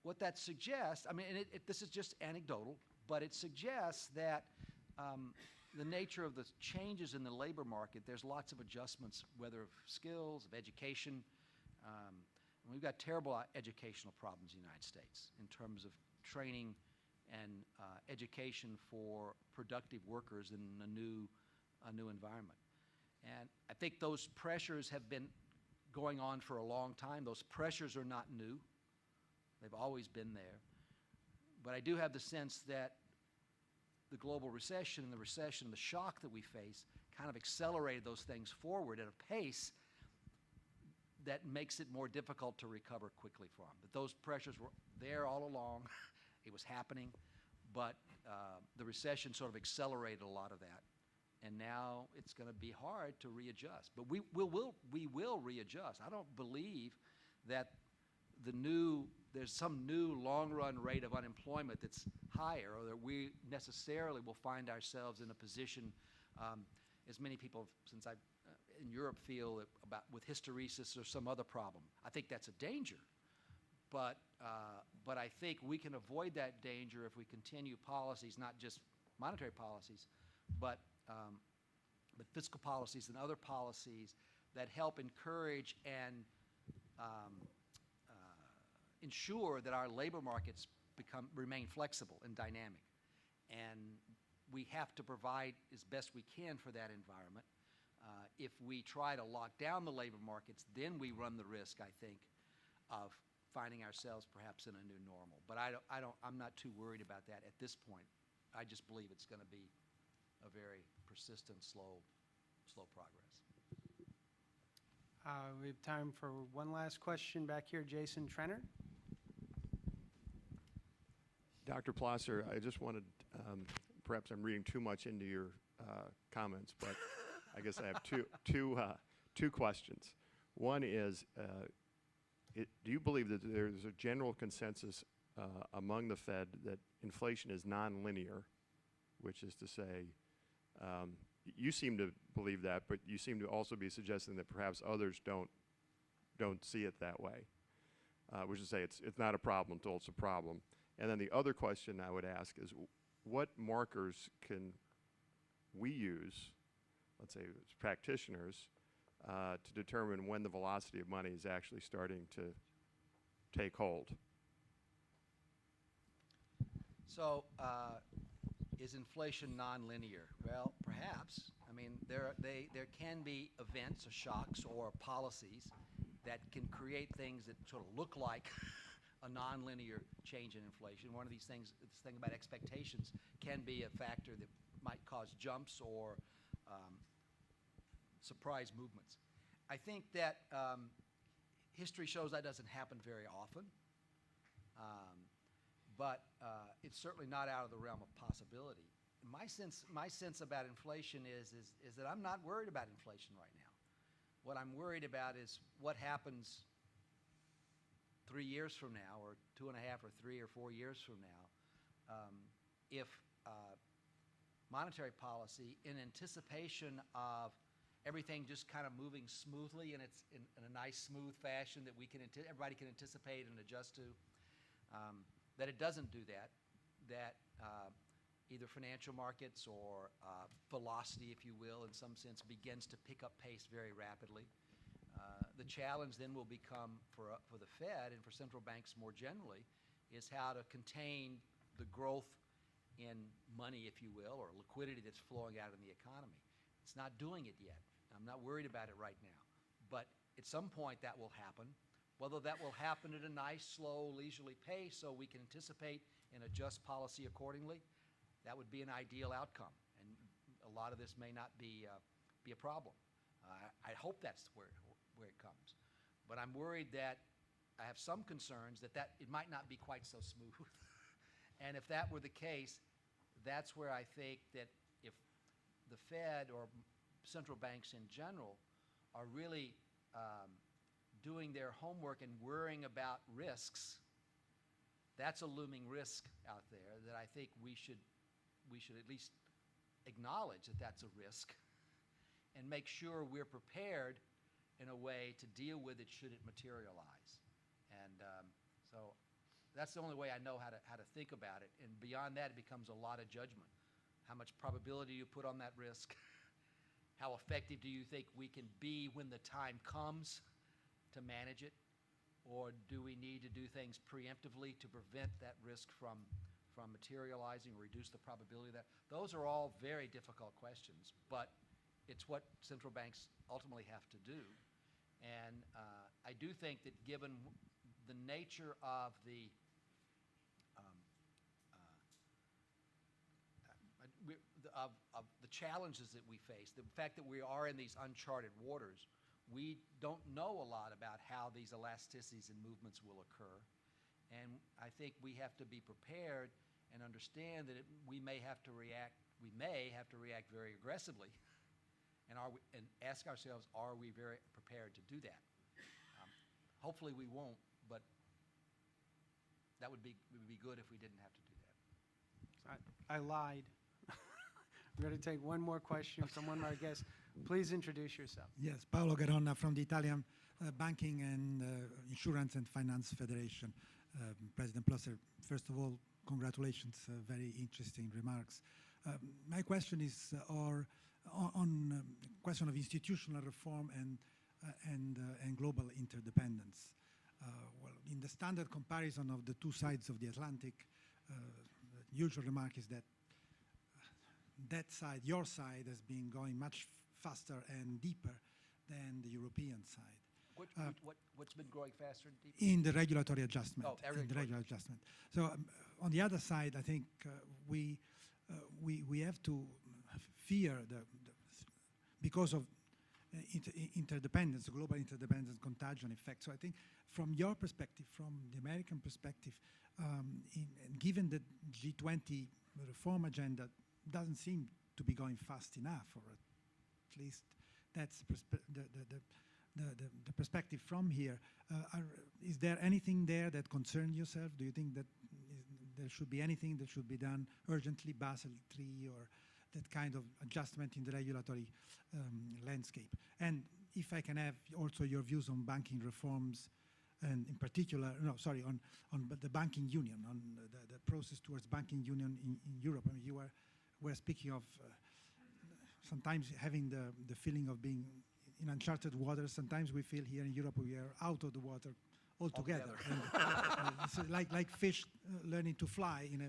what that suggests, I mean, and this is just anecdotal, but it suggests that the nature of the changes in the labor market, there's lots of adjustments, whether of skills, of education. We've got terrible educational problems in the United States in terms of training and education for productive workers in a new environment. And I think those pressures have been going on for a long time. Those pressures are not new. They've always been there. But I do have the sense that the global recession and the shock that we face kind of accelerated those things forward at a pace that makes it more difficult to recover quickly from. But those pressures were there all along. It was happening, but the recession sort of accelerated a lot of that. And now it's going to be hard to readjust. But we will readjust. I don't believe that there's some new long-run rate of unemployment that's higher, or that we necessarily will find ourselves in a position, as many people since I've in Europe feel about with hysteresis or some other problem. I think that's a danger. But I think we can avoid that danger if we continue policies, not just monetary policies, but fiscal policies and other policies that help encourage and ensure that our labor markets remain flexible and dynamic. And we have to provide as best we can for that environment. If we try to lock down the labor markets, then we run the risk, I think, of finding ourselves perhaps in a new normal. But I'm not too worried about that at this point. I just believe it's going to be a very persistent, slow progress. We have time for one last question back here. Jason Trenner. Dr. Plosser, I just wanted, perhaps I'm reading too much into your comments, but I guess I have two questions. One is, do you believe that there's a general consensus among the Fed that inflation is nonlinear, which is to say, you seem to believe that, but you seem to also be suggesting that perhaps others don't see it that way, which is to say it's not a problem until it's a problem. And then the other question I would ask is, what markers can we use, let's say as practitioners, to determine when the velocity of money is actually starting to take hold? So, is inflation nonlinear? Well, perhaps. I mean, there can be events or shocks or policies that can create things that sort of look like a nonlinear change in inflation. One of these things, this thing about expectations, can be a factor that might cause jumps or surprise movements. I think that history shows that doesn't happen very often, but it's certainly not out of the realm of possibility. My sense about inflation is that I'm not worried about inflation right now. What I'm worried about is what happens 3 years from now, or 2.5 or 3 or 4 years from now, if monetary policy, in anticipation of everything just kind of moving smoothly and it's in a nice smooth fashion that everybody can anticipate and adjust to, that it doesn't do that, that either financial markets or velocity, if you will, in some sense, begins to pick up pace very rapidly. The challenge then will become for the Fed and for central banks more generally is how to contain the growth in money, if you will, or liquidity that's flowing out in the economy. It's not doing it yet. I'm not worried about it right now. But at some point that will happen. Whether that will happen at a nice, slow, leisurely pace so we can anticipate and adjust policy accordingly, that would be an ideal outcome. And a lot of this may not be a problem. I hope that's where it comes. But I'm worried that I have some concerns that it might not be quite so smooth. And if that were the case, that's where I think that if the Fed or central banks in general are really doing their homework and worrying about risks, that's a looming risk out there that I think we should at least acknowledge that that's a risk and make sure we're prepared in a way to deal with it should it materialize. And so that's the only way I know how to think about it. And beyond that, it becomes a lot of judgment. How much probability you put on that risk? How effective do you think we can be when the time comes to manage it? Or do we need to do things preemptively to prevent that risk from materializing or reduce the probability of that? Those are all very difficult questions, but it's what central banks ultimately have to do. And I do think that given the nature of the challenges that we face, the fact that we are in these uncharted waters, we don't know a lot about how these elasticities and movements will occur. And I think we have to be prepared and understand that we may have to react very aggressively and ask ourselves, are we very prepared to do that? Hopefully we won't, but it would be good if we didn't have to do that. I lied. We're going to take one more question from one of our guests. Please introduce yourself. Yes, Paolo Garonna from the Italian Banking and Insurance and Finance Federation. President Plosser, first of all, congratulations, very interesting remarks. My question is on question of institutional reform and global interdependence. Well, in the standard comparison of the two sides of the Atlantic, the usual remark is that that side, your side, has been going much faster and deeper than the European side. What's been growing faster and deeper? In the regulatory adjustment. Oh, in the regulatory adjustment. So on the other side, I think we have to fear because of interdependence, global interdependence contagion effect. So I think from your perspective, from the American perspective, given the G20 reform agenda doesn't seem to be going fast enough, or at least that's the perspective from here. Is there anything there that concerns yourself? Do you think that there should be anything that should be done urgently, Basel III, or that kind of adjustment in the regulatory landscape? And if I can have also your views on banking reforms, and in particular, on the banking union, on the process towards banking union in Europe. I mean, we're speaking of sometimes having the feeling of being in uncharted waters. Sometimes we feel here in Europe we are out of the water altogether. And, it's like fish learning to fly in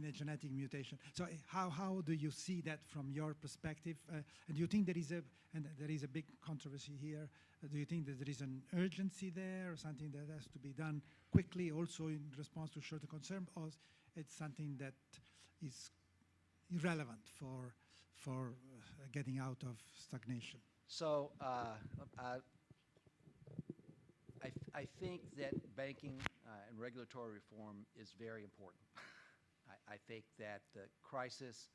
a genetic mutation. So how do you see that from your perspective? And do you think there is a big controversy here? Do you think that there is an urgency there, or something that has to be done quickly, also in response to shorter concern, or it's something that is irrelevant for getting out of stagnation? So I think that banking and regulatory reform is very important. I think that the crisis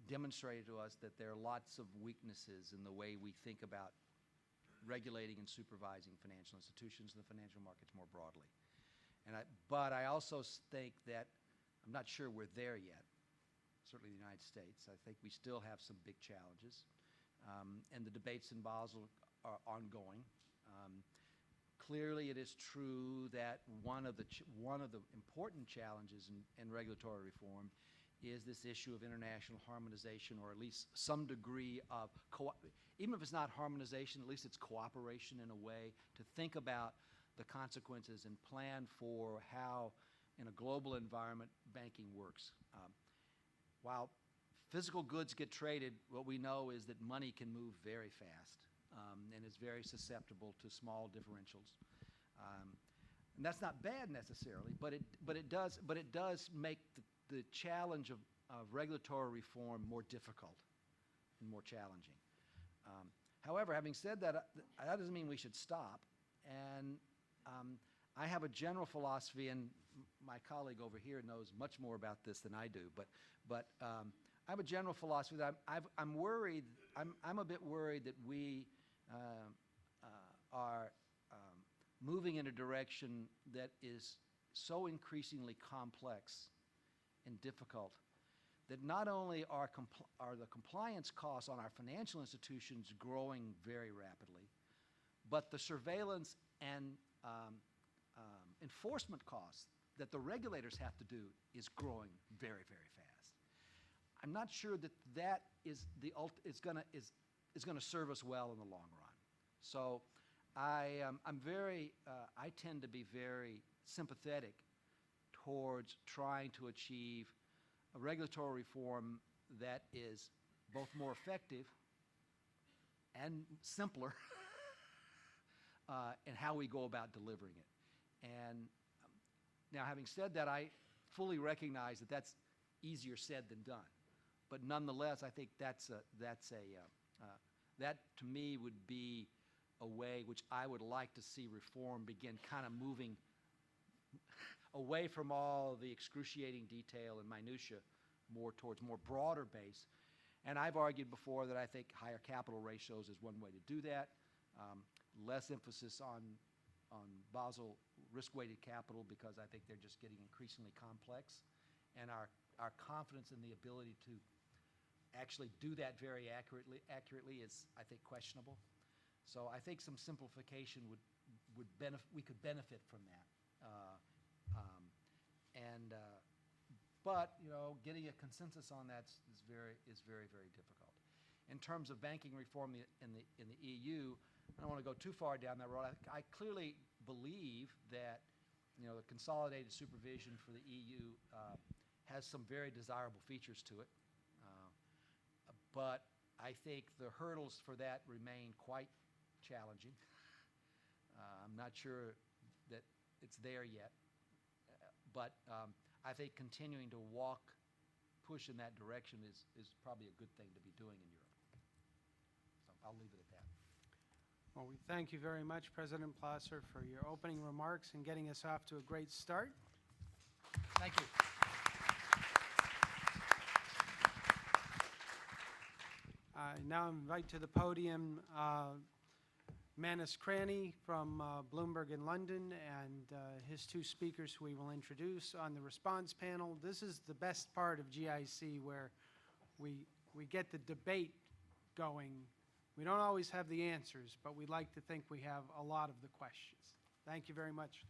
demonstrated to us that there are lots of weaknesses in the way we think about regulating and supervising financial institutions and the financial markets more broadly. But I also think that I'm not sure we're there yet, certainly in the United States. I think we still have some big challenges, and the debates in Basel are ongoing. Clearly, it is true that one of the important challenges in regulatory reform is this issue of international harmonization, or at least some degree of, even if it's not harmonization, at least it's cooperation in a way to think about the consequences and plan for how, in a global environment, banking works. While physical goods get traded, what we know is that money can move very fast. and is very susceptible to small differentials. And that's not bad necessarily, but it does make the challenge of regulatory reform more difficult and more challenging. However, having said that, that doesn't mean we should stop. And I have a general philosophy, and my colleague over here knows much more about this than I do. But I have a general philosophy that I'm worried. I'm a bit worried that we are moving in a direction that is so increasingly complex and difficult that not only are the compliance costs on our financial institutions growing very rapidly, but the surveillance and enforcement costs that the regulators have to do is growing very, very fast. I'm not sure that that is going to serve us well in the long run. So I tend to be very sympathetic towards trying to achieve a regulatory reform that is both more effective and simpler in how we go about delivering it. And now, having said that, I fully recognize that that's easier said than done. But nonetheless, I think that to me would be a way which I would like to see reform begin kind of moving away from all the excruciating detail and minutia more towards more broader base. And I've argued before that I think higher capital ratios is one way to do that. Less emphasis on Basel risk-weighted capital, because I think they're just getting increasingly complex. And our confidence in the ability to actually do that very accurately is, I think, questionable. So I think some simplification we could benefit from that. But getting a consensus on that is very, very difficult. In terms of banking reform in the EU, I don't want to go too far down that road. I clearly believe that the consolidated supervision for the EU has some very desirable features to it. But I think the hurdles for that remain quite challenging. I'm not sure that it's there yet. But I think continuing to push in that direction is probably a good thing to be doing in Europe. So I'll leave it at that. Well, we thank you very much, President Plosser, for your opening remarks and getting us off to a great start. Thank you. I now invite to the podium Manus Cranny from Bloomberg in London and his two speakers who we will introduce on the response panel. This is the best part of GIC, where we get the debate going. We don't always have the answers, but we like to think we have a lot of the questions. Thank you very much.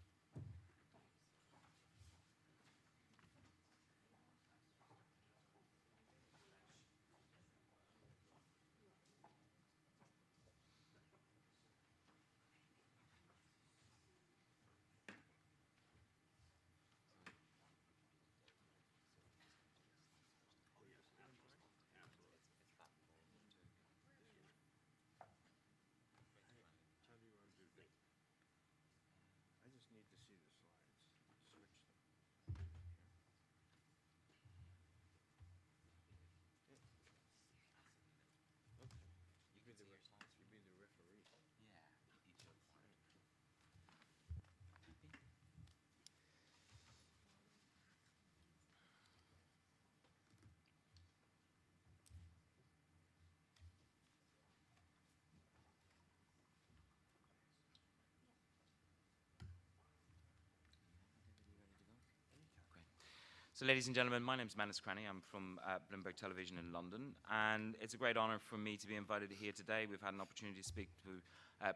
So ladies and gentlemen, my name is Manus Cranny. I'm from Bloomberg Television in London, and it's a great honor for me to be invited here today. We've had an opportunity to speak to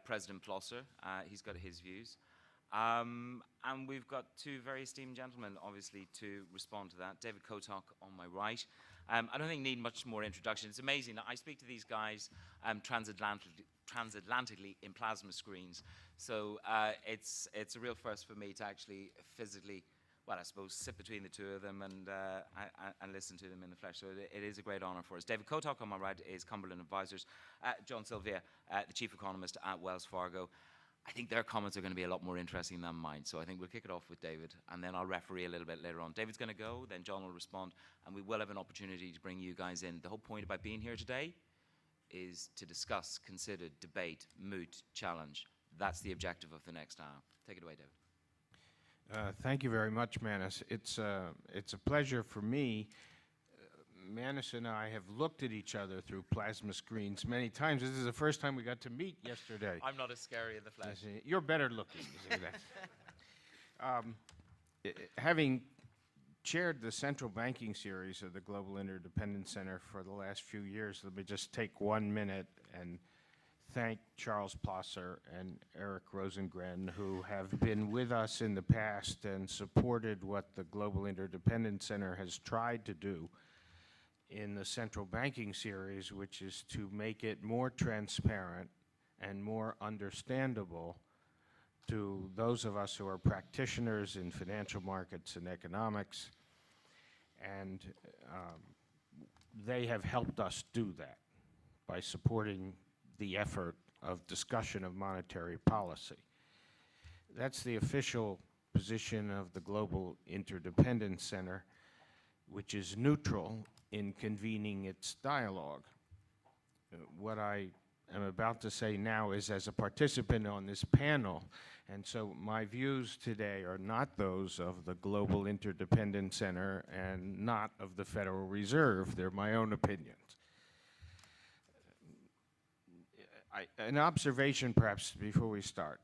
President Plosser. He's got his views. And we've got two very esteemed gentlemen, obviously, to respond to that. David Kotok on my right. I don't think need much more introduction. It's amazing that I speak to these guys transatlantically in plasma screens. So it's a real first for me to actually physically well, I suppose, sit between the two of them and listen to them in the flesh. So it is a great honor for us. David Kotok on my right is Cumberland Advisors. John Silvia, the chief economist at Wells Fargo. I think their comments are going to be a lot more interesting than mine. So I think we'll kick it off with David, and then I'll referee a little bit later on. David's going to go, then John will respond, and we will have an opportunity to bring you guys in. The whole point about being here today is to discuss, consider, debate, moot, challenge. That's the objective of the next hour. Take it away, David. Thank you very much, Manus. It's a pleasure for me. Manus and I have looked at each other through plasma screens many times. This is the first time we got to meet yesterday. I'm not as scary in the flesh. You're better looking. You see that? Having chaired the central banking series of the Global Interdependence Center for the last few years, let me just take 1 minute and thank Charles Plosser and Eric Rosengren, who have been with us in the past and supported what the Global Interdependence Center has tried to do in the central banking series, which is to make it more transparent and more understandable to those of us who are practitioners in financial markets and economics. And they have helped us do that by supporting the effort of discussion of monetary policy. That's the official position of the Global Interdependence Center, which is neutral in convening its dialogue. What I am about to say now is as a participant on this panel, and so my views today are not those of the Global Interdependence Center and not of the Federal Reserve. They're my own opinions. An observation, perhaps, before we start.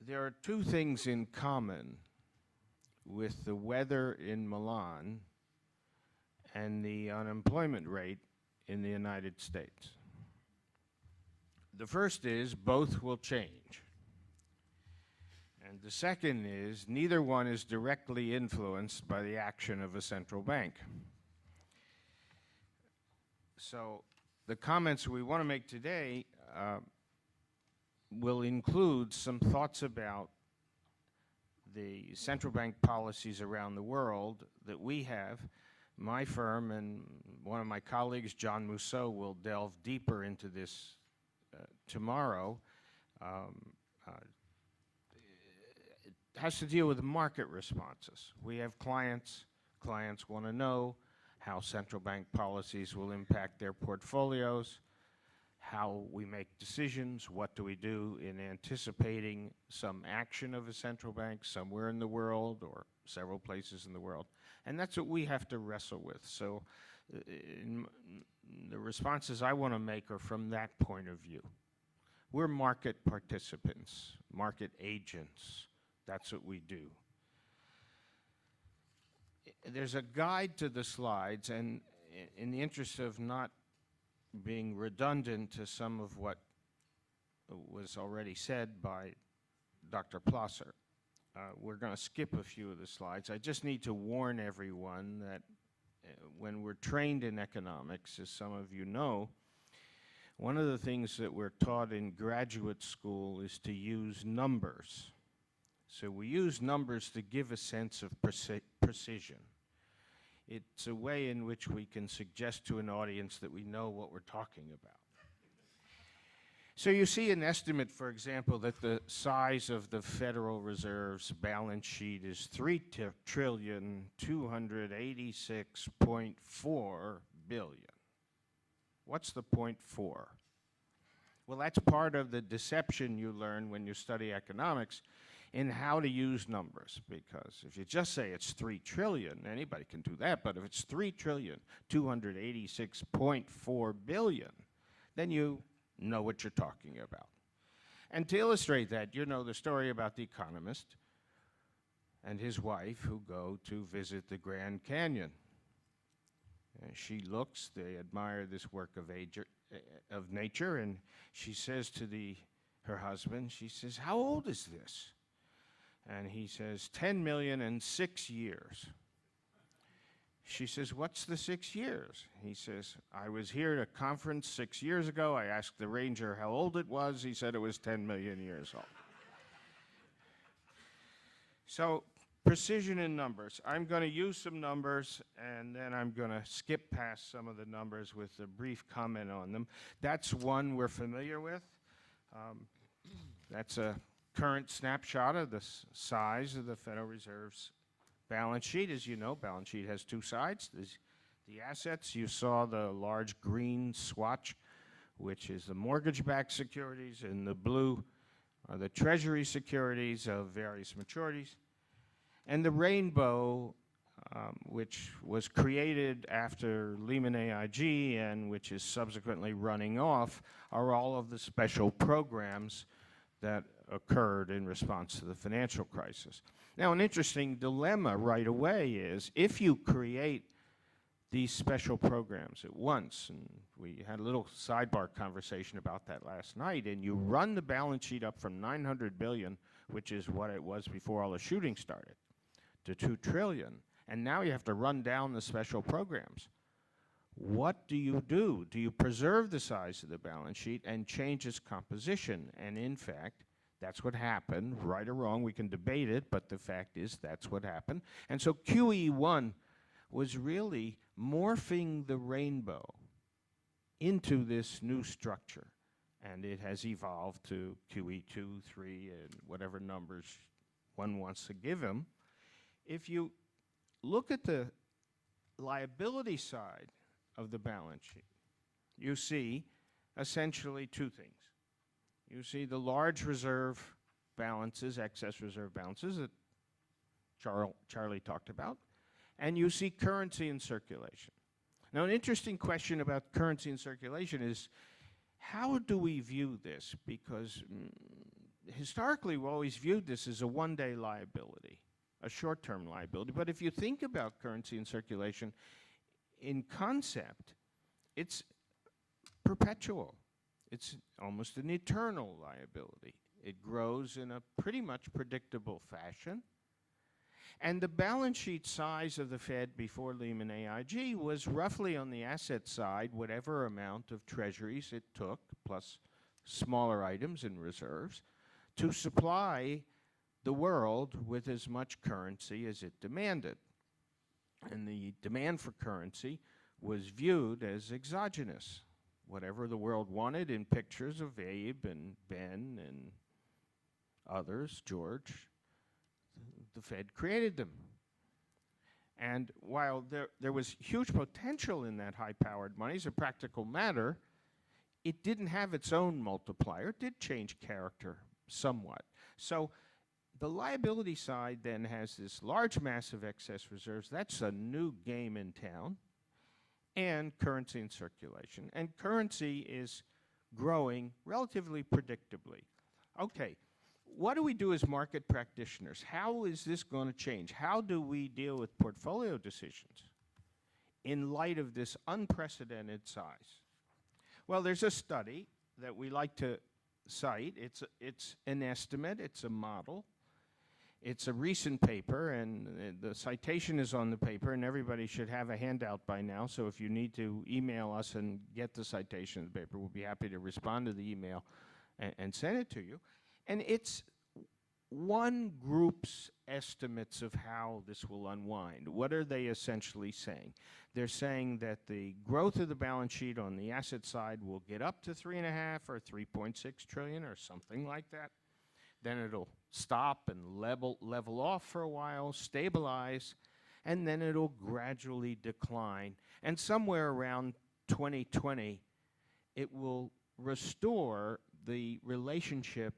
There are two things in common with the weather in Milan and the unemployment rate in the United States. The first is both will change. And the second is neither one is directly influenced by the action of a central bank. So the comments we want to make today will include some thoughts about the central bank policies around the world that we have. My firm and one of my colleagues, John Mousseau, will delve deeper into this tomorrow. It has to deal with market responses. We have clients. Clients want to know how central bank policies will impact their portfolios, how we make decisions, what do we do in anticipating some action of a central bank somewhere in the world or several places in the world. And that's what we have to wrestle with. So the responses I want to make are from that point of view. We're market participants, market agents. That's what we do. There's a guide to the slides, and in the interest of not being redundant to some of what was already said by Dr. Plosser, we're going to skip a few of the slides. I just need to warn everyone that when we're trained in economics, as some of you know, one of the things that we're taught in graduate school is to use numbers. So we use numbers to give a sense of precision. It's a way in which we can suggest to an audience that we know what we're talking about. So you see an estimate, for example, that the size of the Federal Reserve's balance sheet is $3,286.4 billion. What's the 0.4? Well, that's part of the deception you learn when you study economics in how to use numbers, because if you just say it's 3 trillion, anybody can do that, but if it's 3,286.4 billion, then you know what you're talking about. And to illustrate that, you know the story about the economist and his wife who go to visit the Grand Canyon. She looks, they admire this work of nature, and she says to her husband, she says, "How old is this?" And he says, 10 million and 6 years. She says, "What's the 6 years?" He says, "I was here at a conference 6 years ago. I asked the ranger how old it was. He said it was 10 million years old." So precision in numbers. I'm going to use some numbers, and then I'm going to skip past some of the numbers with a brief comment on them. That's one we're familiar with. That's a current snapshot of the size of the Federal Reserve's balance sheet. As you know, balance sheet has two sides. There's the assets. You saw the large green swatch, which is the mortgage-backed securities, and the blue are the Treasury securities of various maturities. And the rainbow, which was created after Lehman AIG and which is subsequently running off, are all of the special programs that occurred in response to the financial crisis. Now, an interesting dilemma right away is if you create these special programs at once, and we had a little sidebar conversation about that last night, and you run the balance sheet up from $900 billion, which is what it was before all the shooting started, to $2 trillion, and now you have to run down the special programs. What do? Do you preserve the size of the balance sheet and change its composition? And in fact, that's what happened. Right or wrong, we can debate it, but the fact is that's what happened. And so QE1 was really morphing the rainbow into this new structure. And it has evolved to QE2, 3, and whatever numbers one wants to give him. If you look at the liability side of the balance sheet, you see essentially two things. You see the large reserve balances, excess reserve balances that Charlie talked about, and you see currency in circulation. Now, an interesting question about currency in circulation is, how do we view this? Because historically, we always viewed this as a one-day liability, a short-term liability. But if you think about currency in circulation, in concept, it's perpetual. It's almost an eternal liability. It grows in a pretty much predictable fashion. And the balance sheet size of the Fed before Lehman AIG was roughly on the asset side, whatever amount of treasuries it took, plus smaller items and reserves, to supply the world with as much currency as it demanded. And the demand for currency was viewed as exogenous. Whatever the world wanted in pictures of Abe and Ben and others, George, the Fed created them. And while there was huge potential in that high-powered money as a practical matter, it didn't have its own multiplier. It did change character somewhat. So the liability side then has this large mass of excess reserves. That's a new game in town. And currency in circulation. And currency is growing relatively predictably. Okay, what do we do as market practitioners? How is this going to change? How do we deal with portfolio decisions in light of this unprecedented size? Well, there's a study that we like to cite. It's an estimate. It's a model. It's a recent paper, and the citation is on the paper, and everybody should have a handout by now. So if you need to email us and get the citation of the paper, we'll be happy to respond to the email and send it to you. And it's one group's estimates of how this will unwind. What are they essentially saying? They're saying that the growth of the balance sheet on the asset side will get up to 3.5 or 3.6 trillion or something like that. Then it'll stop and level off for a while, stabilize, and then it'll gradually decline. And somewhere around 2020, it will restore the relationship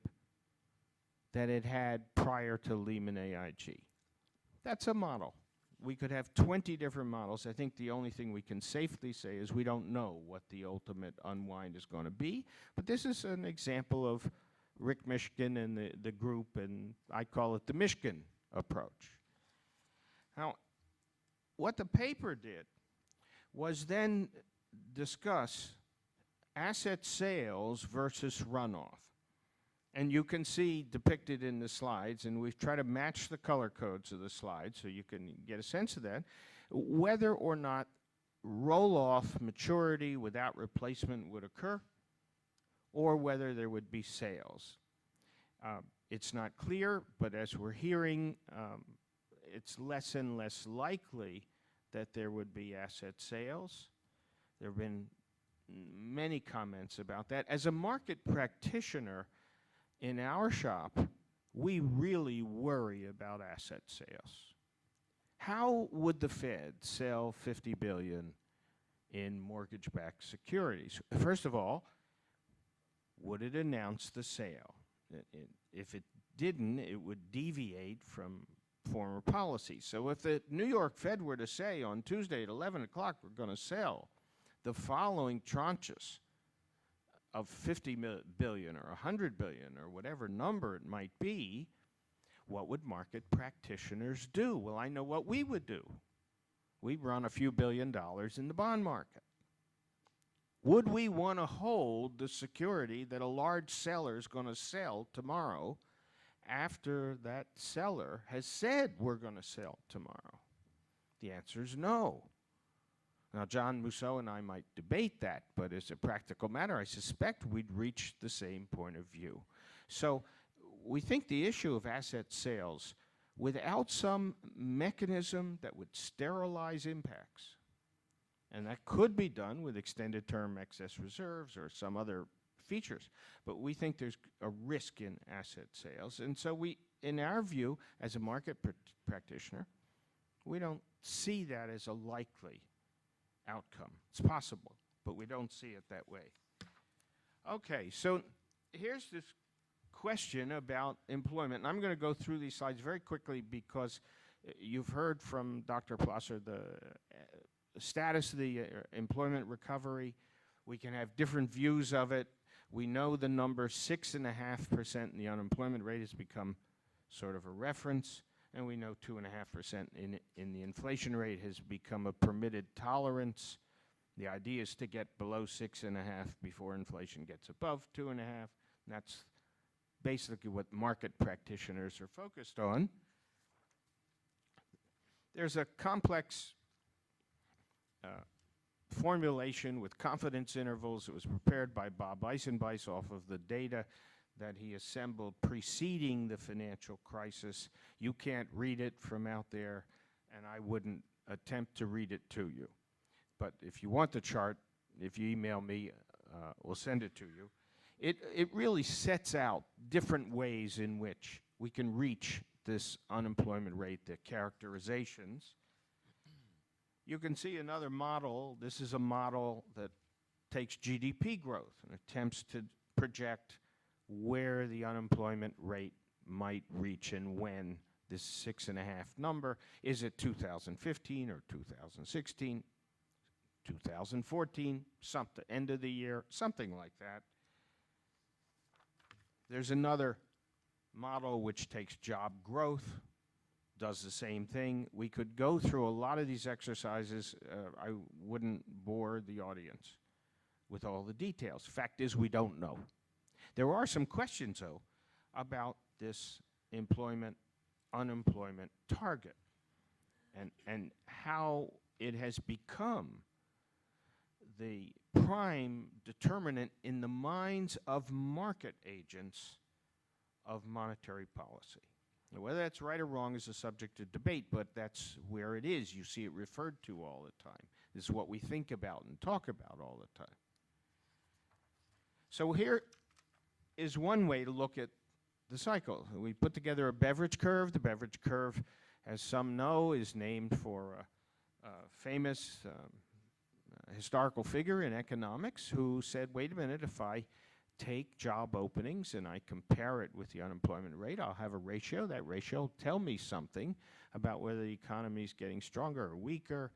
that it had prior to Lehman AIG. That's a model. We could have 20 different models. I think the only thing we can safely say is we don't know what the ultimate unwind is going to be. But this is an example of Rick Mishkin and the group, and I call it the Mishkin approach. Now, what the paper did was then discuss asset sales versus runoff. And you can see depicted in the slides, and we've tried to match the color codes of the slides so you can get a sense of that, whether or not roll-off maturity without replacement would occur, or whether there would be sales. It's not clear, but as we're hearing, it's less and less likely that there would be asset sales. There have been many comments about that. As a market practitioner in our shop, we really worry about asset sales. How would the Fed sell $50 billion in mortgage-backed securities? First of all, would it announce the sale? If it didn't, it would deviate from former policy. So if the New York Fed were to say on Tuesday at 11 o'clock, we're going to sell the following tranches of $50 billion or $100 billion or whatever number it might be, what would market practitioners do? Well, I know what we would do. We'd run a few $1 billion in the bond market. Would we want to hold the security that a large seller is going to sell tomorrow after that seller has said we're going to sell tomorrow? The answer is no. Now, John Musso and I might debate that, but as a practical matter, I suspect we'd reach the same point of view. So we think the issue of asset sales, without some mechanism that would sterilize impacts, and that could be done with extended term excess reserves or some other features, but we think there's a risk in asset sales. And so we, in our view, as a market practitioner, we don't see that as a likely outcome. It's possible, but we don't see it that way. Okay, so here's this question about employment. And I'm going to go through these slides very quickly because you've heard from Dr. Plosser the status of the employment recovery. We can have different views of it. We know the number 6.5% in the unemployment rate has become sort of a reference, and we know 2.5% in the inflation rate has become a permitted tolerance. The idea is to get below 6.5 before inflation gets above 2.5. And that's basically what market practitioners are focused on. There's a complex formulation with confidence intervals. It was prepared by Bob Eisenbeis off of the data that he assembled preceding the financial crisis. You can't read it from out there, and I wouldn't attempt to read it to you. But if you want the chart, if you email me, we'll send it to you. It really sets out different ways in which we can reach this unemployment rate, the characterizations. You can see another model. This is a model that takes GDP growth and attempts to project where the unemployment rate might reach and when this 6.5 number. Is it 2015 or 2016, 2014, something, end of the year, something like that. There's another model which takes job growth, does the same thing. We could go through a lot of these exercises. I wouldn't bore the audience with all the details. Fact is, we don't know. There are some questions, though, about this unemployment target and how it has become the prime determinant in the minds of market agents of monetary policy. Now, whether that's right or wrong is a subject of debate, but that's where it is. You see it referred to all the time. This is what we think about and talk about all the time. So here is one way to look at the cycle. We put together a beverage curve. The beverage curve, as some know, is named for a famous historical figure in economics who said, wait a minute, if I take job openings and I compare it with the unemployment rate, I'll have a ratio. That ratio will tell me something about whether the economy is getting stronger or weaker.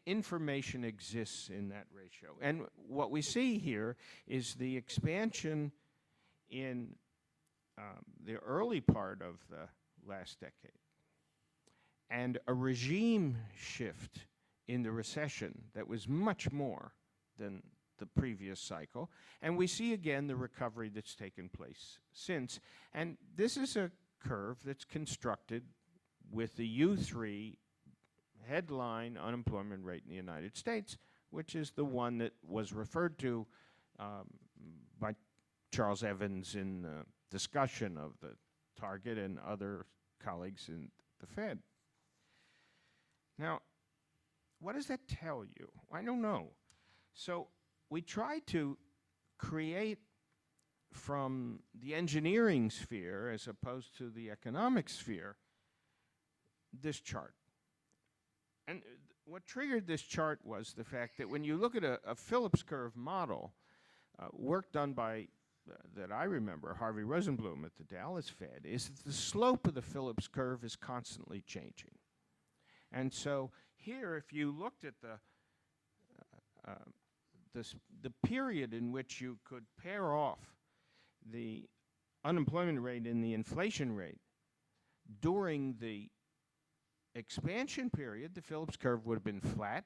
Information exists in that ratio. And what we see here is the expansion in the early part of the last decade and a regime shift in the recession that was much more than the previous cycle. And we see again the recovery that's taken place since. And this is a curve that's constructed with the U3 headline unemployment rate in the United States, which is the one that was referred to by Charles Evans in discussion of the target and other colleagues in the Fed. Now, what does that tell you? I don't know. So we tried to create from the engineering sphere as opposed to the economic sphere this chart. And what triggered this chart was the fact that when you look at a Phillips curve model, work done by, that I remember, Harvey Rosenblum at the Dallas Fed, is that the slope of the Phillips curve is constantly changing. And so here, if you looked at the period in which you could pair off the unemployment rate and the inflation rate during the expansion period, the Phillips curve would have been flat,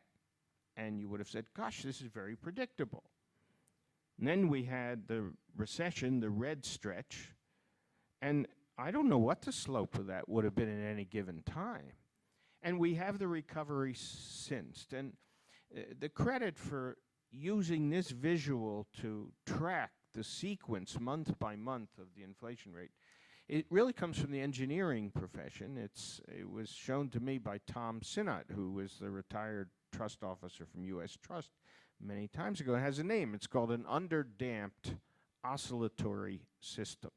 and you would have said, gosh, this is very predictable. And then we had the recession, the red stretch, and I don't know what the slope of that would have been at any given time. And we have the recovery since. And the credit for using this visual to track the sequence month by month of the inflation rate, it really comes from the engineering profession. It was shown to me by Tom Sinnott, who was the retired trust officer from U.S. Trust many times ago. It has a name. It's called an underdamped oscillatory system.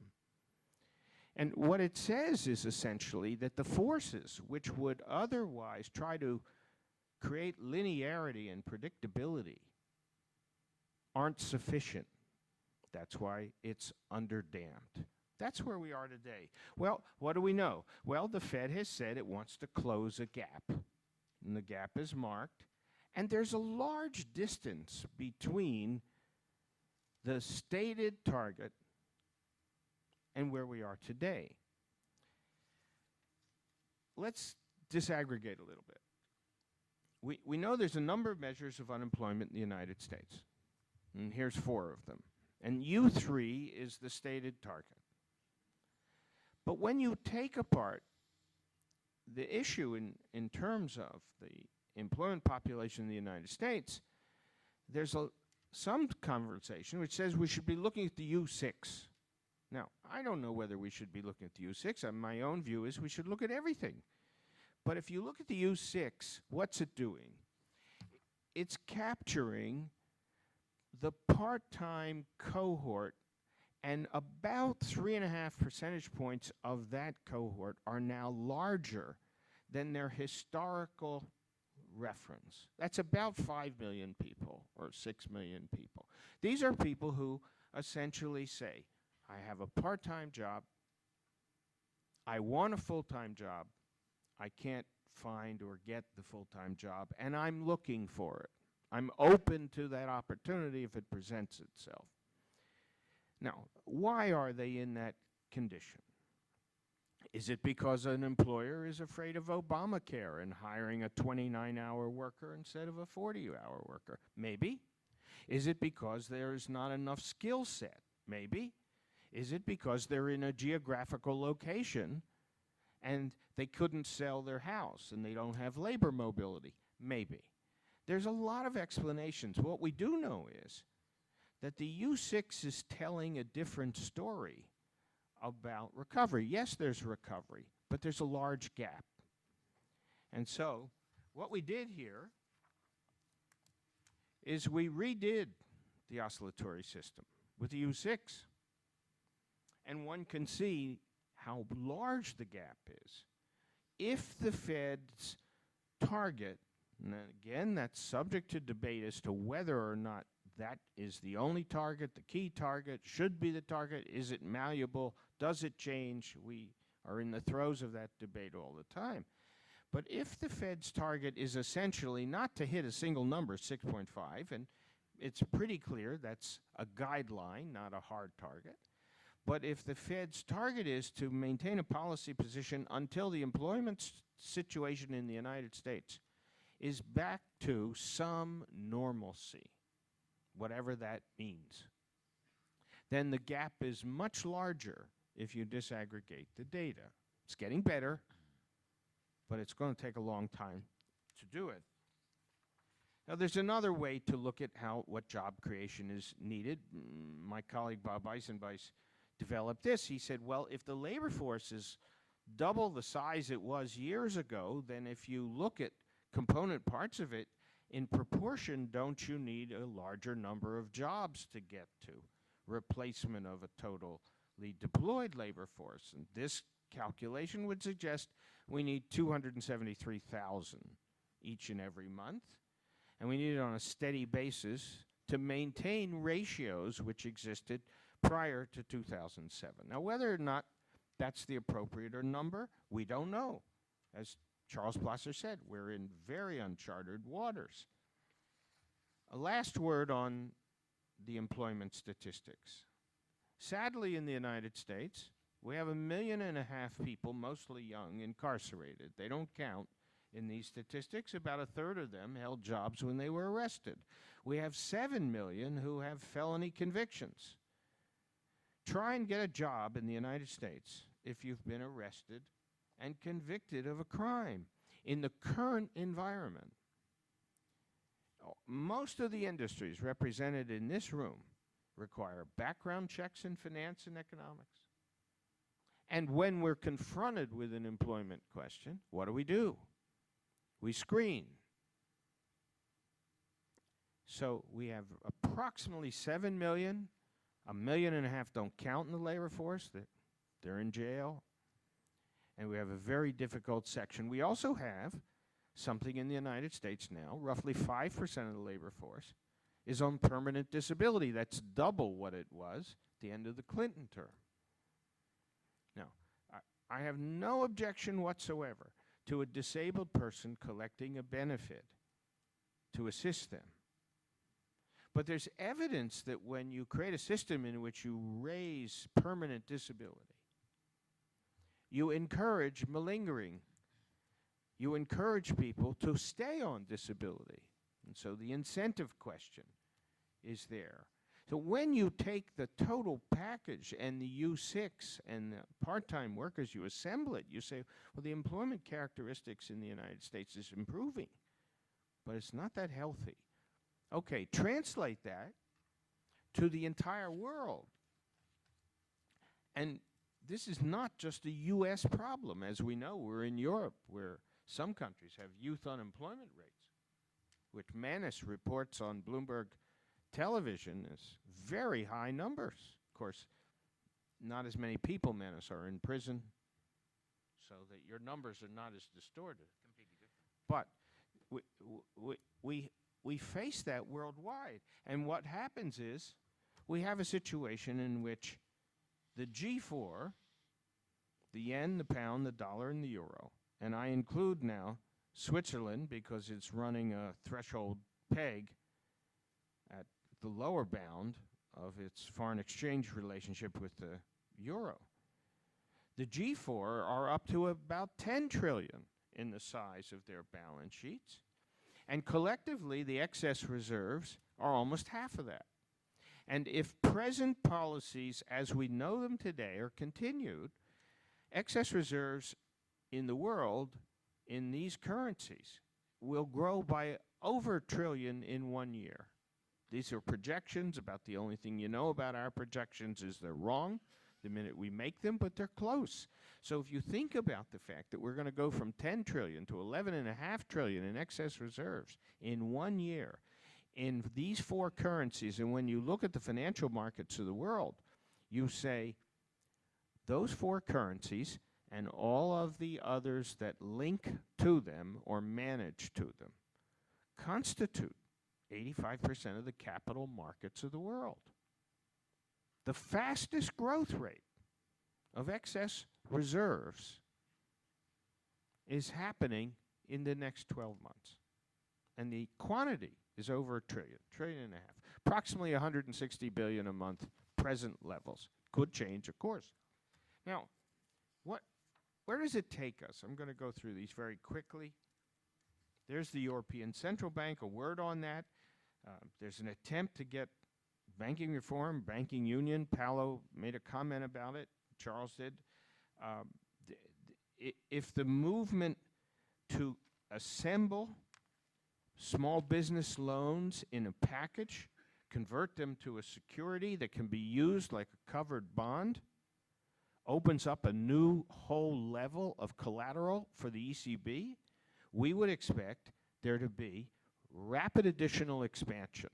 And what it says is essentially that the forces which would otherwise try to create linearity and predictability aren't sufficient. That's why it's underdamped. That's where we are today. Well, what do we know? Well, the Fed has said it wants to close a gap, and the gap is marked, and there's a large distance between the stated target and where we are today. Let's disaggregate a little bit. We know there's a number of measures of unemployment in the United States, and here's 4 of them. And U3 is the stated target. But when you take apart the issue in terms of the employment population in the United States, there's some conversation which says we should be looking at the U6. Now, I don't know whether we should be looking at the U6. My own view is we should look at everything. But if you look at the U6, what's it doing? It's capturing the part-time cohort, and about 3.5 percentage points of that cohort are now larger than their historical reference. That's about 5 million people or 6 million people. These are people who essentially say, I have a part-time job, I want a full-time job, I can't find or get the full-time job, and I'm looking for it. I'm open to that opportunity if it presents itself. Now, why are they in that condition? Is it because an employer is afraid of Obamacare and hiring a 29-hour worker instead of a 40-hour worker? Maybe. Is it because there is not enough skill set? Maybe. Is it because they're in a geographical location and they couldn't sell their house and they don't have labor mobility? Maybe. There's a lot of explanations. What we do know is that the U6 is telling a different story about recovery. Yes, there's recovery, but there's a large gap. And so what we did here is we redid the oscillatory system with the U6. And one can see how large the gap is. If the Fed's target, and again, that's subject to debate as to whether or not that is the only target, the key target, should be the target, is it malleable, does it change? We are in the throes of that debate all the time. But if the Fed's target is essentially not to hit a single number, 6.5, and it's pretty clear that's a guideline, not a hard target, but if the Fed's target is to maintain a policy position until the employment situation in the United States is back to some normalcy, whatever that means, then the gap is much larger if you disaggregate the data. It's getting better, but it's going to take a long time to do it. Now, there's another way to look at what job creation is needed. My colleague Bob Eisenbeis developed this. He said, well, if the labor force is double the size it was years ago, then if you look at component parts of it, in proportion, don't you need a larger number of jobs to get to replacement of a totally deployed labor force? And this calculation would suggest we need 273,000 each and every month, and we need it on a steady basis to maintain ratios which existed prior to 2007. Now, whether or not that's the appropriate number, we don't know. As Charles Plosser said, we're in very uncharted waters. A last word on the employment statistics. Sadly, in the United States, we have 1.5 million people, mostly young, incarcerated. They don't count in these statistics. About a third of them held jobs when they were arrested. We have 7 million who have felony convictions. Try and get a job in the United States if you've been arrested and convicted of a crime. In the current environment, most of the industries represented in this room require background checks in finance and economics. And when we're confronted with an employment question, what do? We screen. So we have approximately 7 million. 1.5 million don't count in the labor force. They're in jail. And we have a very difficult section. We also have something in the United States now, roughly 5% of the labor force is on permanent disability. That's double what it was at the end of the Clinton term. Now, I have no objection whatsoever to a disabled person collecting a benefit to assist them. But there's evidence that when you create a system in which you raise permanent disability, you encourage malingering. You encourage people to stay on disability. And so the incentive question is there. So when you take the total package and the U6 and the part-time workers, you assemble it, you say, well, the employment characteristics in the United States is improving, but it's not that healthy. Okay, translate that to the entire world. And this is not just a U.S. problem. As we know, we're in Europe, where some countries have youth unemployment rates, which Manus reports on Bloomberg television as very high numbers. Of course, not as many people, Manus, are in prison, so that your numbers are not as distorted. But we face that worldwide. And what happens is we have a situation in which the G4, the yen, the pound, the dollar, and the euro, and I include now Switzerland because it's running a threshold peg at the lower bound of its foreign exchange relationship with the euro. The G4 are up to about 10 trillion in the size of their balance sheets, and collectively the excess reserves are almost half of that. And if present policies as we know them today are continued, excess reserves in the world in these currencies will grow by over $1 trillion in 1 year. These are projections. About the only thing you know about our projections is they're wrong the minute we make them, but they're close. So if you think about the fact that we're going to go from 10 trillion to 11.5 trillion in excess reserves in 1 year in these four currencies, and when you look at the financial markets of the world, you say those four currencies and all of the others that link to them or manage to them constitute 85% of the capital markets of the world. The fastest growth rate of excess reserves is happening in the next 12 months. And the quantity is over $1 trillion, $1.5 trillion, approximately 160 billion a month, present levels. Could change, of course. Now, where does it take us? I'm going to go through these very quickly. There's the European Central Bank, a word on that. There's an attempt to get banking reform, banking union. Paolo made a comment about it. Charles did. If the movement to assemble small business loans in a package convert them to a security that can be used like a covered bond, opens up a new whole level of collateral for the ECB, we would expect there to be rapid additional expansion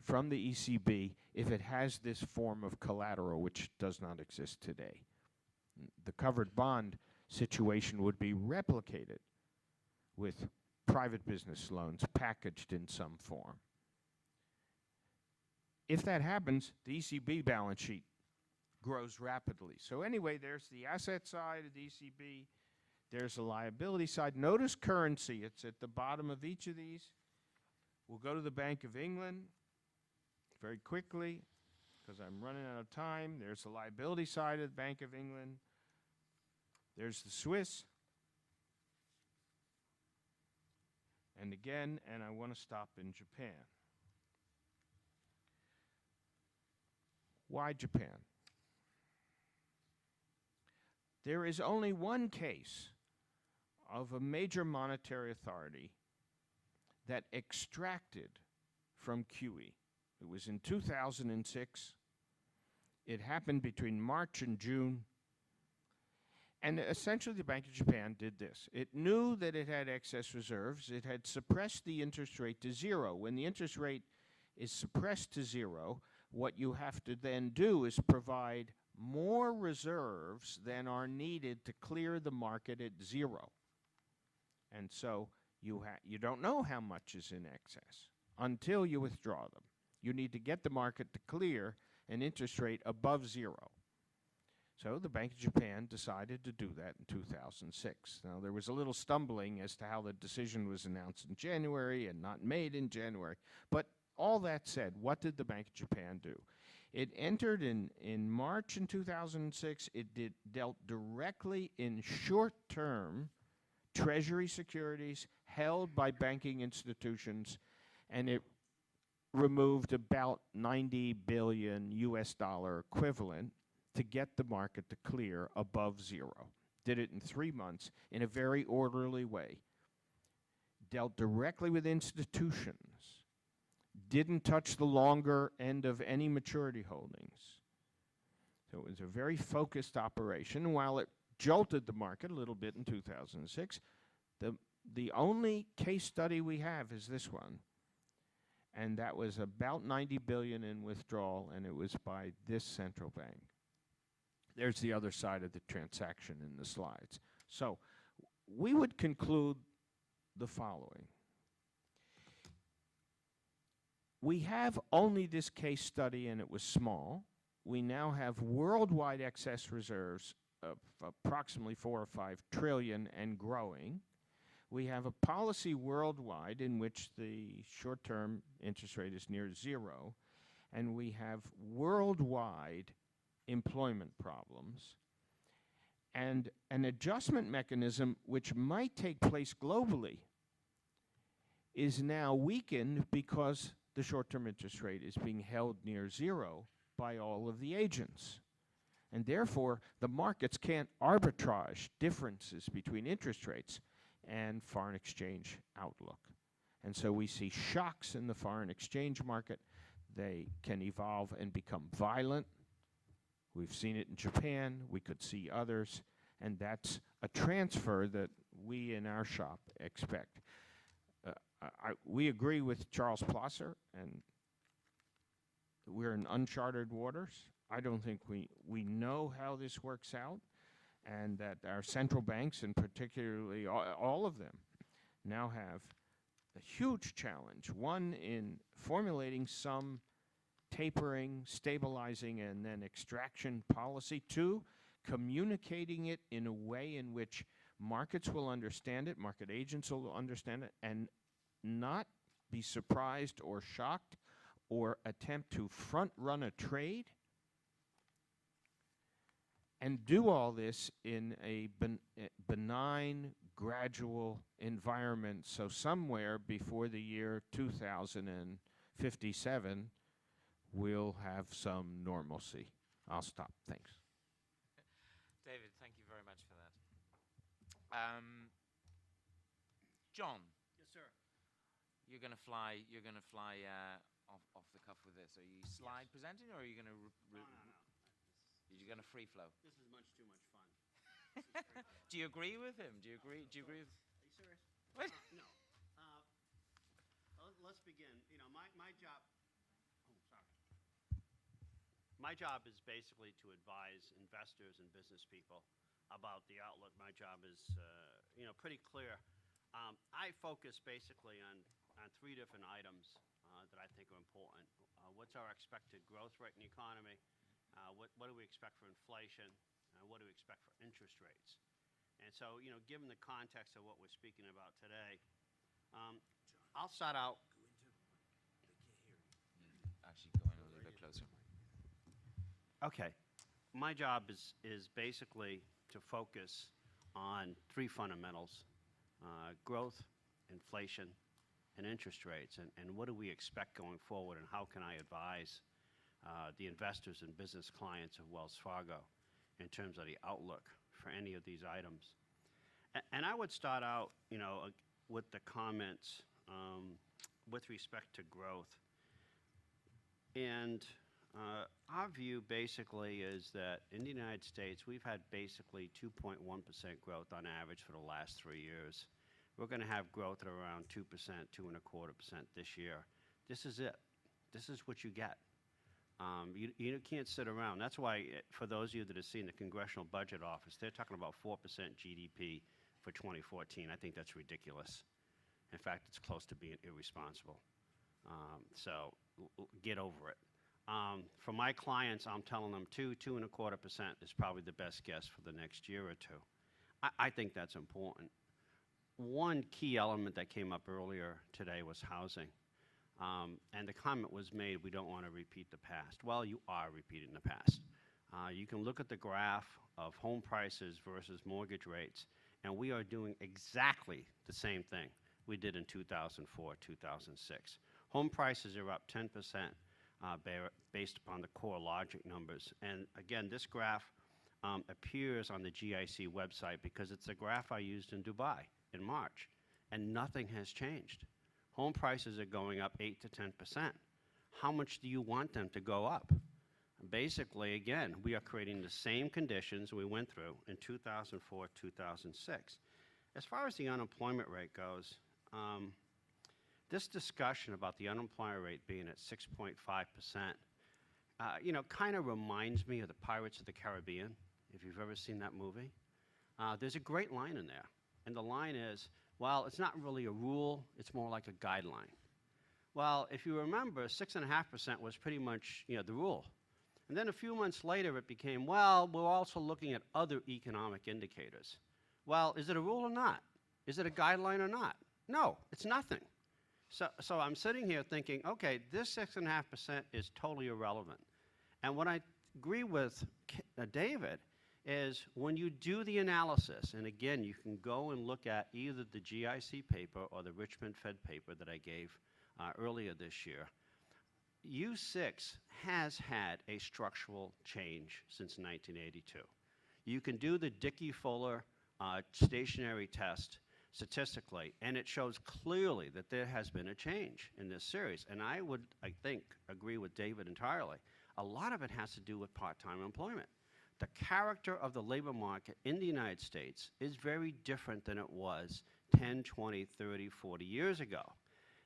from the ECB if it has this form of collateral, which does not exist today. The covered bond situation would be replicated with private business loans packaged in some form. If that happens, the ECB balance sheet grows rapidly. So anyway, there's the asset side of the ECB. There's the liability side. Notice currency. It's at the bottom of each of these. We'll go to the Bank of England very quickly because I'm running out of time. There's the liability side of the Bank of England. There's the Swiss. And again, and I want to stop in Japan. Why Japan? There is only one case of a major monetary authority that extracted from QE. It was in 2006. It happened between March and June. And essentially, the Bank of Japan did this. It knew that it had excess reserves. It had suppressed the interest rate to zero. When the interest rate is suppressed to zero, what you have to then do is provide more reserves than are needed to clear the market at zero. And so you don't know how much is in excess until you withdraw them. You need to get the market to clear an interest rate above zero. So the Bank of Japan decided to do that in 2006. Now, there was a little stumbling as to how the decision was announced in January and not made in January. But all that said, what did the Bank of Japan do? It entered in March in 2006. It dealt directly in short-term treasury securities held by banking institutions, and it removed about $90 billion US dollar equivalent to get the market to clear above zero. Did it in 3 months in a very orderly way. Dealt directly with institutions. Didn't touch the longer end of any maturity holdings. So it was a very focused operation. While it jolted the market a little bit in 2006, the only case study we have is this one. And that was about $90 billion in withdrawal, and it was by this central bank. There's the other side of the transaction in the slides. So we would conclude the following. We have only this case study, and it was small. We now have worldwide excess reserves of approximately 4 or 5 trillion and growing. We have a policy worldwide in which the short-term interest rate is near zero, and we have worldwide employment problems, and an adjustment mechanism which might take place globally is now weakened because the short-term interest rate is being held near zero by all of the agents. And therefore, the markets can't arbitrage differences between interest rates and foreign exchange outlook. And so we see shocks in the foreign exchange market. They can evolve and become violent. We've seen it in Japan. We could see others. And that's a transfer that we in our shop expect. We agree with Charles Plosser, and we're in uncharted waters. I don't think we know how this works out, and that our central banks, and particularly all of them, now have a huge challenge. One, in formulating some tapering, stabilizing, and then extraction policy. 2, communicating it in a way in which markets will understand it, market agents will understand it, and not be surprised or shocked or attempt to front-run a trade, and do all this in a benign, gradual environment. So somewhere before the year 2057, we'll have some normalcy. I'll stop. Thanks. David, thank you very much for that. John. Yes, sir. You're going to fly off the cuff with this. Are you slide presenting, or are you going to? No. You're going to free flow. This is much too much fun. This is great. Do you agree with him? Do you agree? Do you agree? With, Are you serious? What? No. Let's begin. You know, my job. Oh, sorry. My job is basically to advise investors and business people about the outlook. My job is, pretty clear. I focus basically on three different items that I think are important. What's our expected growth rate in the economy? What do we expect for inflation? What do we expect for interest rates? And so, given the context of what we're speaking about today, I'll start out. Actually, going a little bit closer. Okay. My job is basically to focus on three fundamentals: growth, inflation, and interest rates. And what do we expect going forward, and how can I advise the investors and business clients of Wells Fargo in terms of the outlook for any of these items? And I would start out, with the comments with respect to growth. And our view basically is that in the United States, we've had basically 2.1% growth on average for the last 3 years. We're going to have growth at around 2%, 2.25% this year. This is it. This is what you get. You can't sit around. That's why, for those of you that have seen the Congressional Budget Office, they're talking about 4% GDP for 2014. I think that's ridiculous. In fact, it's close to being irresponsible. So get over it. For my clients, I'm telling them 2.25% is probably the best guess for the next year or two. I think that's important. One key element that came up earlier today was housing. And the comment was made, we don't want to repeat the past. Well, you are repeating the past. You can look at the graph of home prices versus mortgage rates, and we are doing exactly the same thing we did in 2004, 2006. Home prices are up 10% based upon the core logic numbers. And again, this graph appears on the GIC website because it's a graph I used in Dubai in March, and nothing has changed. Home prices are going up 8 to 10%. How much do you want them to go up? Basically, again, we are creating the same conditions we went through in 2004, 2006. As far as the unemployment rate goes, this discussion about the unemployment rate being at 6.5%, kind of reminds me of the Pirates of the Caribbean, if you've ever seen that movie. There's a great line in there, and the line is, well, it's not really a rule, it's more like a guideline. Well, if you remember, 6.5% was pretty much, the rule. And then a few months later, it became, well, we're also looking at other economic indicators. Well, is it a rule or not? Is it a guideline or not? No, it's nothing. So I'm sitting here thinking, okay, this 6.5% is totally irrelevant. And what I agree with David is when you do the analysis, and again, you can go and look at either the GIC paper or the Richmond Fed paper that I gave earlier this year, U6 has had a structural change since 1982. You can do the Dickey-Fuller stationary test statistically, and it shows clearly that there has been a change in this series. And I would, I think, agree with David entirely. A lot of it has to do with part-time employment. The character of the labor market in the United States is very different than it was 10, 20, 30, 40 years ago.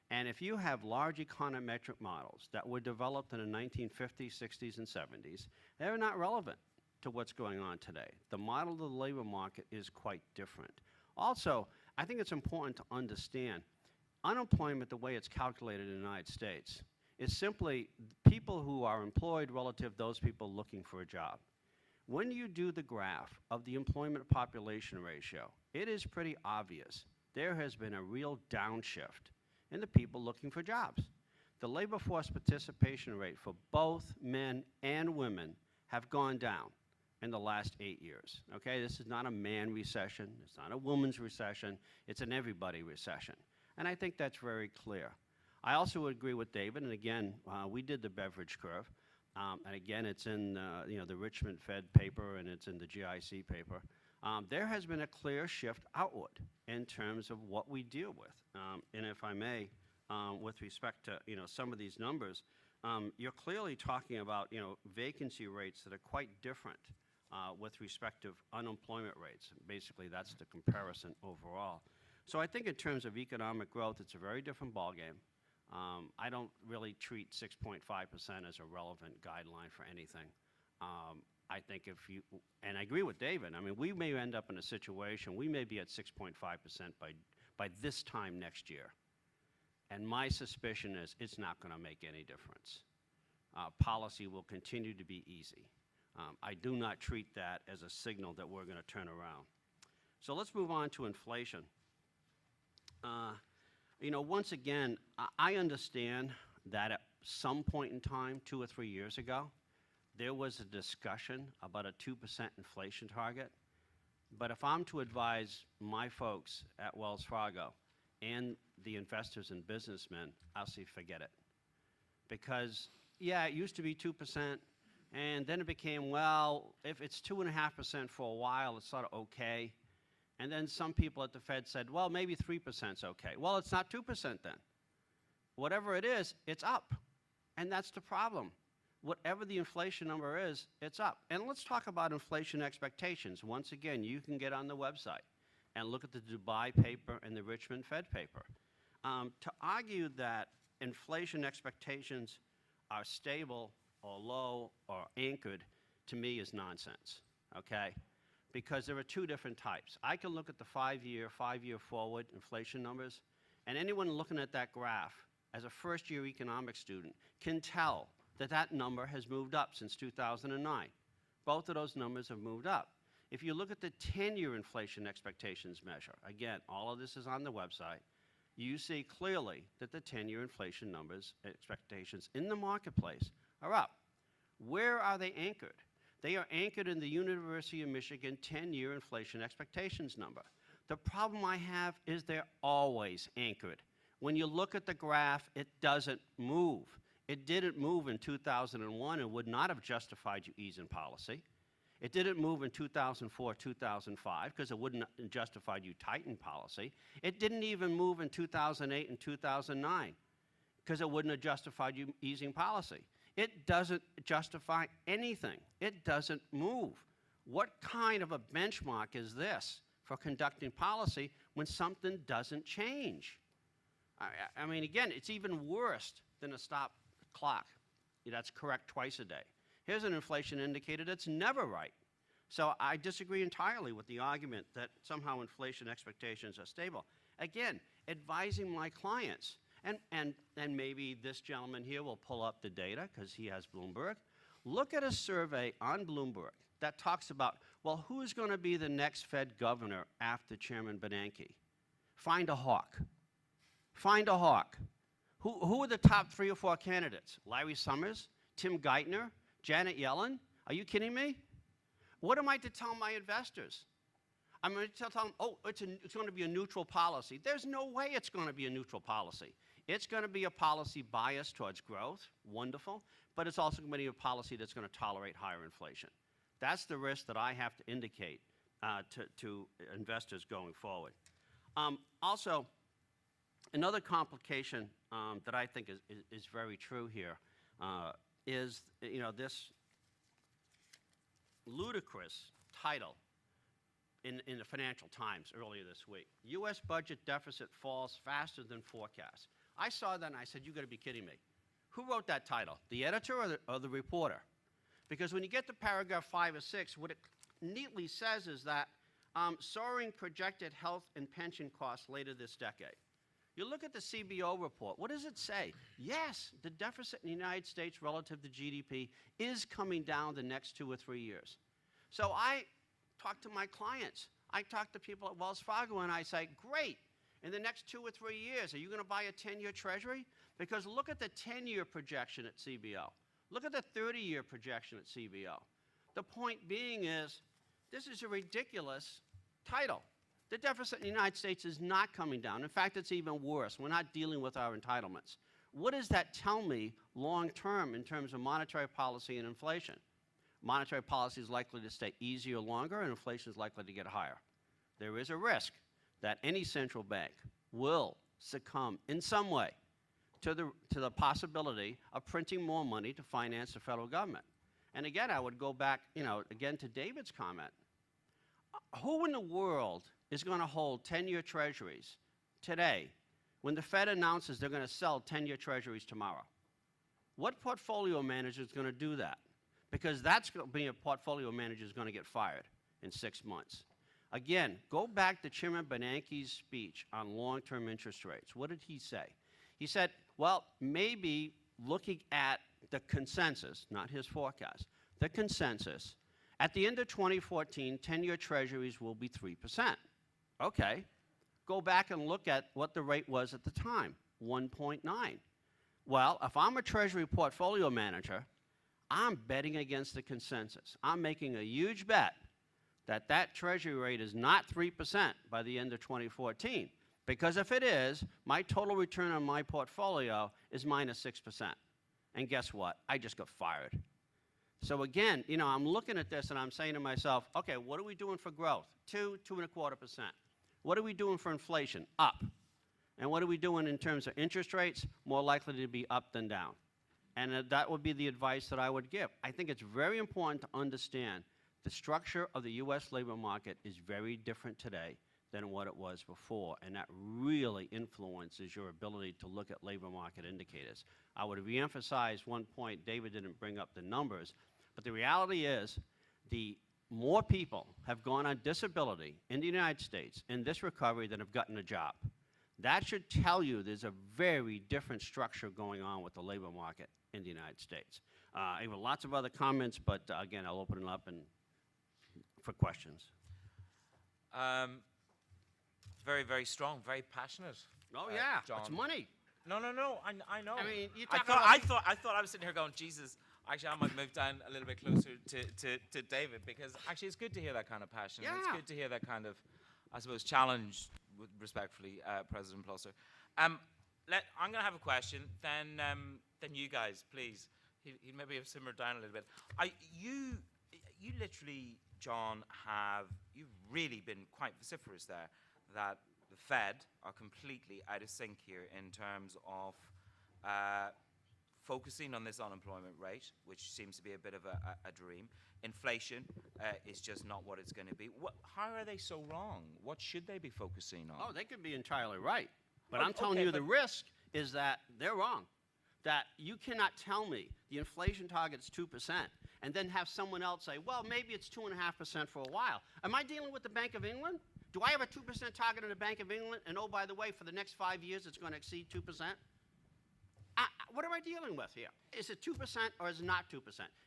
And if you have large econometric models that were developed in the 1950s, 60s, and 70s, they're not relevant to what's going on today. The model of the labor market is quite different. Also, I think it's important to understand unemployment, the way it's calculated in the United States, is simply people who are employed relative to those people looking for a job. When you do the graph of the employment population ratio, it is pretty obvious there has been a real downshift in the people looking for jobs. The labor force participation rate for both men and women have gone down in the last 8 years. Okay, this is not a man recession, it's not a woman's recession, it's an everybody recession. And I think that's very clear. I also would agree with David, and again, we did the beverage curve, and again, it's in the Richmond Fed paper and it's in the GIC paper. There has been a clear shift outward in terms of what we deal with. And if I may, with respect to, some of these numbers, you're clearly talking about, vacancy rates that are quite different with respect to unemployment rates. Basically, that's the comparison overall. So I think in terms of economic growth, it's a very different ballgame. I don't really treat 6.5% as a relevant guideline for anything. I think if you, and I agree with David, I mean, we may end up in a situation, we may be at 6.5% by this time next year. And my suspicion is it's not going to make any difference. Policy will continue to be easy. I do not treat that as a signal that we're going to turn around. So let's move on to inflation. Once again, I understand that at some point in time, 2 or 3 years ago, there was a discussion about a 2% inflation target. But if I'm to advise my folks at Wells Fargo and the investors and businessmen, I'll say forget it. Because, yeah, it used to be 2%, and then it became, well, if it's 2.5% for a while, it's sort of okay. And then some people at the Fed said, well, maybe 3% is okay. Well, it's not 2% then. Whatever it is, it's up. And that's the problem. Whatever the inflation number is, it's up. And let's talk about inflation expectations. Once again, you can get on the website and look at the Dubai paper and the Richmond Fed paper. To argue that inflation expectations are stable or low or anchored, to me, is nonsense, okay? Because there are two different types. I can look at the five-year forward inflation numbers, and anyone looking at that graph as a first-year economics student can tell that that number has moved up since 2009. Both of those numbers have moved up. If you look at the 10-year inflation expectations measure, again, all of this is on the website, you see clearly that the 10-year inflation numbers, expectations in the marketplace are up. Where are they anchored? They are anchored in the University of Michigan 10-year inflation expectations number. The problem I have is they're always anchored. When you look at the graph, it doesn't move. It didn't move in 2001 and would not have justified you easing policy. It didn't move in 2004, 2005, because it wouldn't have justified you tighten policy. It didn't even move in 2008 and 2009, because it wouldn't have justified you easing policy. It doesn't justify anything. It doesn't move. What kind of a benchmark is this for conducting policy when something doesn't change? I mean, again, it's even worse than a stop clock. That's correct twice a day. Here's an inflation indicator that's never right. So I disagree entirely with the argument that somehow inflation expectations are stable. Again, advising my clients, and maybe this gentleman here will pull up the data because he has Bloomberg. Look at a survey on Bloomberg that talks about, well, who's going to be the next Fed governor after Chairman Bernanke? Find a hawk. Find a hawk. Who are the top 3 or 4 candidates? Larry Summers, Tim Geithner, Janet Yellen? Are you kidding me? What am I to tell my investors? I'm going to tell them, oh, it's going to be a neutral policy. There's no way it's going to be a neutral policy. It's going to be a policy biased towards growth, wonderful, but it's also going to be a policy that's going to tolerate higher inflation. That's the risk that I have to indicate to investors going forward. Also, another complication that I think is very true here is, this ludicrous title in the Financial Times earlier this week. U.S. budget deficit falls faster than forecast. I saw that and I said, you got to be kidding me. Who wrote that title? The editor or the reporter? Because when you get to paragraph 5 or 6, what it neatly says is that soaring projected health and pension costs later this decade. You look at the CBO report. What does it say? Yes, the deficit in the United States relative to GDP is coming down the next 2 or 3 years. So I talk to my clients. I talk to people at Wells Fargo, and I say, great. In the next 2 or 3 years, are you going to buy a 10-year Treasury? Because look at the 10-year projection at CBO. Look at the 30-year projection at CBO. The point being is, this is a ridiculous title. The deficit in the United States is not coming down. In fact, it's even worse. We're not dealing with our entitlements. What does that tell me long term in terms of monetary policy and inflation? Monetary policy is likely to stay easier longer, and inflation is likely to get higher. There is a risk that any central bank will succumb in some way to the possibility of printing more money to finance the federal government. And again, I would go back, again to David's comment. Who in the world is going to hold 10-year treasuries today when the Fed announces they're going to sell 10-year treasuries tomorrow? What portfolio manager is going to do that? Because that's going to be a portfolio manager is going to get fired in 6 months. Again, go back to Chairman Bernanke's speech on long-term interest rates. What did he say? He said, well, maybe looking at the consensus, not his forecast, the consensus, at the end of 2014, 10-year treasuries will be 3%. Okay. Go back and look at what the rate was at the time, 1.9. Well, if I'm a treasury portfolio manager, I'm betting against the consensus. I'm making a huge bet that that treasury rate is not 3% by the end of 2014. Because if it is, my total return on my portfolio is minus 6%. And guess what? I just got fired. So again, I'm looking at this and I'm saying to myself, okay, what are we doing for growth? 2.25%. What are we doing for inflation? Up. And what are we doing in terms of interest rates? More likely to be up than down. And that would be the advice that I would give. I think it's very important to understand the structure of the U.S. labor market is very different today than what it was before, and that really influences your ability to look at labor market indicators. I would reemphasize one point. David didn't bring up the numbers, but the reality is the more people have gone on disability in the United States in this recovery than have gotten a job. That should tell you there's a very different structure going on with the labor market in the United States. I have lots of other comments, but again, I'll open it up for questions. Very, very strong, very passionate. Oh yeah, John. it's money. No, I know. I mean, you I talk thought about I was sitting here going, Jesus. Actually, I might move down a little bit closer to David, because actually it's good to hear that kind of passion. Yeah. It's good to hear that kind of, I suppose, challenge, respectfully, President Plosser. I'm going to have a question. Then you guys, please. He maybe have simmered down a little bit. You literally, John, you've really been quite vociferous there that the Fed are completely out of sync here in terms of focusing on this unemployment rate, which seems to be a bit of a dream. Inflation is just not what it's going to be. How are they so wrong? What should they be focusing on? Oh, they could be entirely right. But Oh, I'm telling okay, you the but- risk is that they're wrong. That you cannot tell me the inflation target's 2% and then have someone else say, well, maybe it's 2.5% for a while. Am I dealing with the Bank of England? Do I have a 2% target in the Bank of England? And oh, by the way, for the next 5 years, it's going to exceed 2%? What am I dealing with here? Is it 2% or is it not 2%?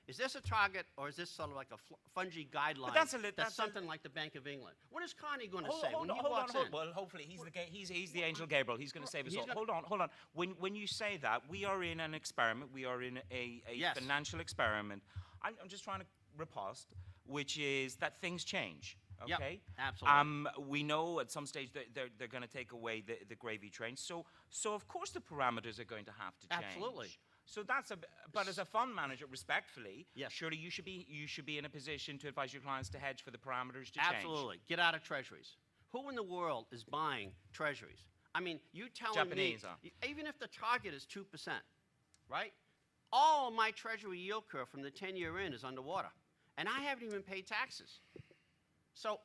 Is this a target or is this sort of like a fungy guideline that's something like the Bank of England? What is Cranny going to say when he walks in? Well, hopefully he's the angel Gabriel. He's going to save us all. Hold on. When you say that, we are in an experiment. We are in a Yes. financial experiment. I'm just trying to riposte, which is that things change. Yep, Okay. absolutely. We know at some stage that they're going to take away the gravy train. So of course the parameters are going to have to change. Absolutely. So but as a fund manager, respectfully, Yes. surely you should be in a position to advise your clients to hedge for the parameters to change. Absolutely. Get out of treasuries. Who in the world is buying treasuries? I mean, you telling Japanese me, are. even if the target is 2%, right? All of my treasury yield curve from the 10-year in is underwater. And I haven't even paid taxes. So,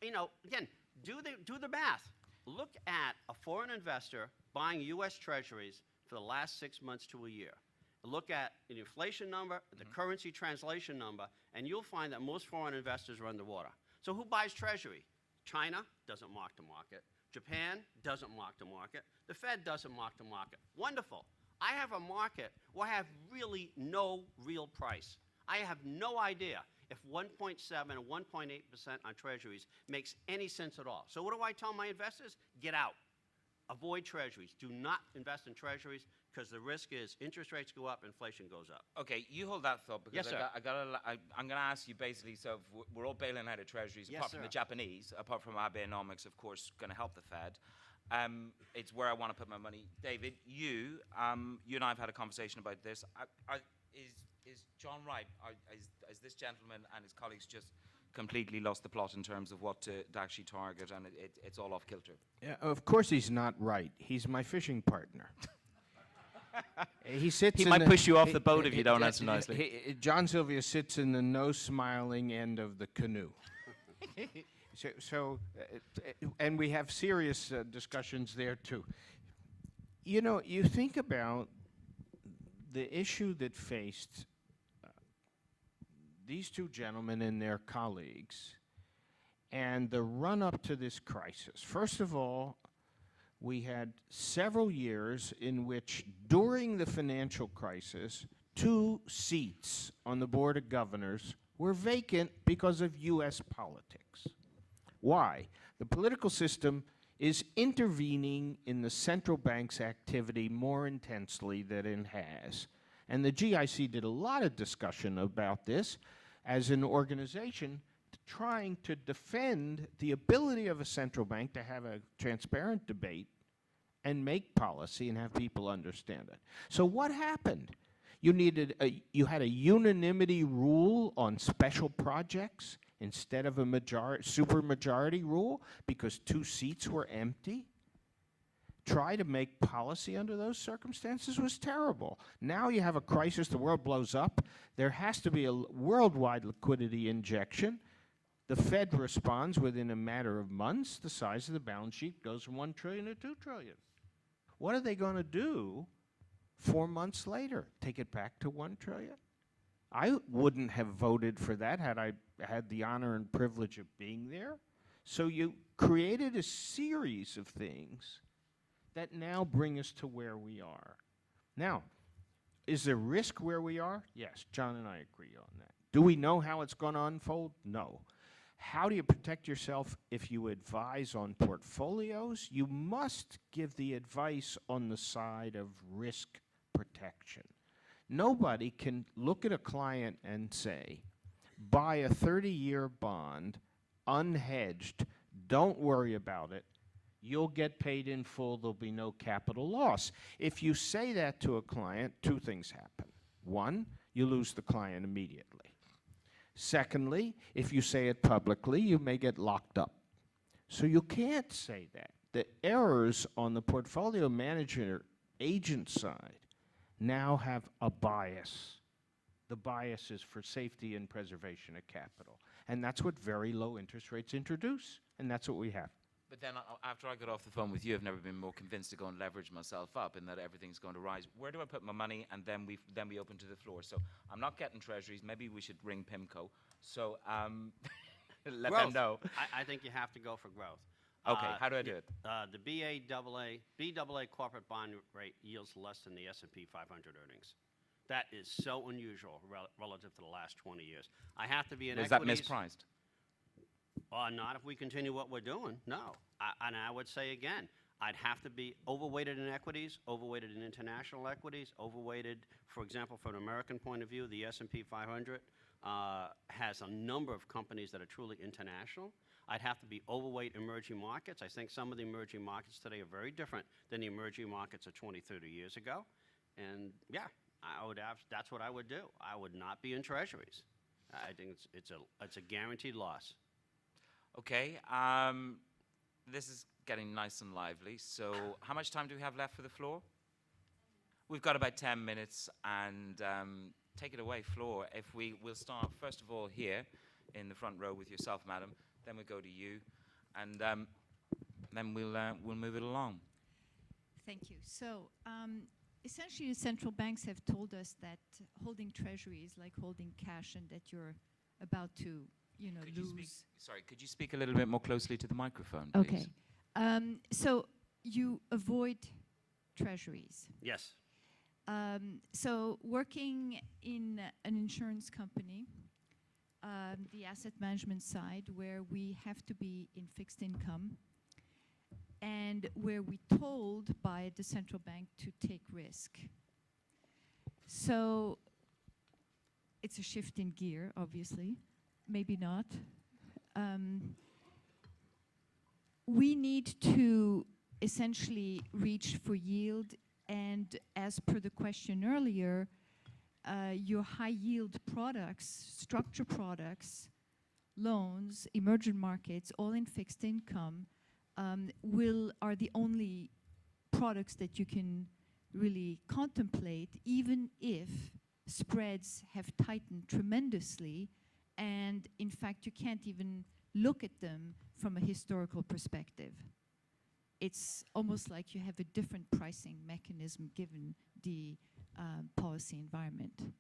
again, do the math. Look at a foreign investor buying U.S. treasuries for the last 6 months to a year. Look at the inflation number, the currency translation number, and you'll find that most foreign investors are underwater. So who buys treasury? China doesn't mark to market. Japan doesn't mark to market. The Fed doesn't mark to market. Wonderful. I have a market where I have really no real price. I have no idea if 1.7 or 1.8% on treasuries makes any sense at all. So what do I tell my investors? Get out. Avoid treasuries. Do not invest in treasuries because the risk is interest rates go up, inflation goes up. Okay, you hold that thought because Yes, sir. I'm going to ask you basically. So we're all bailing out of treasuries, Yes, apart from sir. the Japanese, apart from Abenomics, of course, going to help the Fed. It's where I want to put my money. David, you and I have had a conversation about this. Is John right? Is this gentleman and his colleagues just completely lost the plot in terms of what to actually target, and it's all off kilter? Yeah, of course he's not right. He's my fishing partner. He sits. He in might the- push you off he- the boat if he- you don't he- answer nicely. John Silvia sits in the no smiling end of the canoe. And we have serious discussions there too. You know, you think about the issue that faced these two gentlemen and their colleagues and the run up to this crisis. First of all, we had several years in which, during the financial crisis, 2 seats on the Board of Governors were vacant because of U.S. politics. Why? The political system is intervening in the central bank's activity more intensely than it has. And the GIC did a lot of discussion about this as an organization trying to defend the ability of a central bank to have a transparent debate and make policy and have people understand it. So what happened? You had a unanimity rule on special projects instead of a supermajority rule because 2 seats were empty. Try to make policy under those circumstances was terrible. Now you have a crisis, the world blows up. There has to be a worldwide liquidity injection. The Fed responds within a matter of months. The size of the balance sheet goes from $1 trillion to $2 trillion. What are they going to do 4 months later? Take it back to $1 trillion? I wouldn't have voted for that had I had the honor and privilege of being there. So you created a series of things that now bring us to where we are. Now, is there risk where we are? Yes, John and I agree on that. Do we know how it's going to unfold? No. How do you protect yourself if you advise on portfolios? You must give the advice on the side of risk protection. Nobody can look at a client and say, buy a 30-year bond, unhedged, don't worry about it, you'll get paid in full, there'll be no capital loss. If you say that to a client, 2 things happen. 1, you lose the client immediately. Secondly, if you say it publicly, you may get locked up. So you can't say that. The errors on the portfolio manager agent side now have a bias. The bias is for safety and preservation of capital. And that's what very low interest rates introduce, and that's what we have. But then after I got off the phone with you, I've never been more convinced to go and leverage myself up and that everything's going to rise. Where do I put my money? And then we open to the floor. So I'm not getting treasuries. Maybe we should ring PIMCO. So let them know. I think you have to go for growth. Okay, how do I do it? The BAA corporate bond rate yields less than the S&P 500 earnings. That is so unusual relative to the last 20 years. I have to be in equities. Is that mispriced? Not if we continue what we're doing, no. And I would say again, I'd have to be overweighted in equities, overweighted in international equities, overweighted, for example, from an American point of view, the S&P 500 has a number of companies that are truly international. I'd have to be overweight emerging markets. I think some of the emerging markets today are very different than the emerging markets of 20, 30 years ago. And yeah, that's what I would do. I would not be in treasuries. I think it's a guaranteed loss. Okay, this is getting nice and lively. So how much time do we have left for the floor? We've got about 10 minutes, and take it away, floor. We'll start, first of all, here in the front row with yourself, madam. Then we'll go to you, and then we'll move it along. Thank you. So essentially, the central banks have told us that holding treasury is like holding cash and that you're about to lose. Could you speak a little bit more closely to the microphone, please? Okay. So you avoid treasuries. Yes. So working in an insurance company, the asset management side, where we have to be in fixed income, and where we're told by the central bank to take risk. So it's a shift in gear, obviously. Maybe not. We need to essentially reach for yield, and as per the question earlier, your high yield products, structure products, loans, emerging markets, all in fixed income, are the only products that you can really contemplate, even if spreads have tightened tremendously, and in fact you can't even look at them from a historical perspective. It's almost like you have a different pricing mechanism given the policy environment.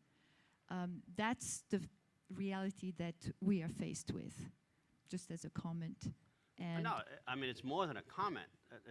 That's the reality that we are faced with, just as a comment. And No, I mean, it's more than a comment.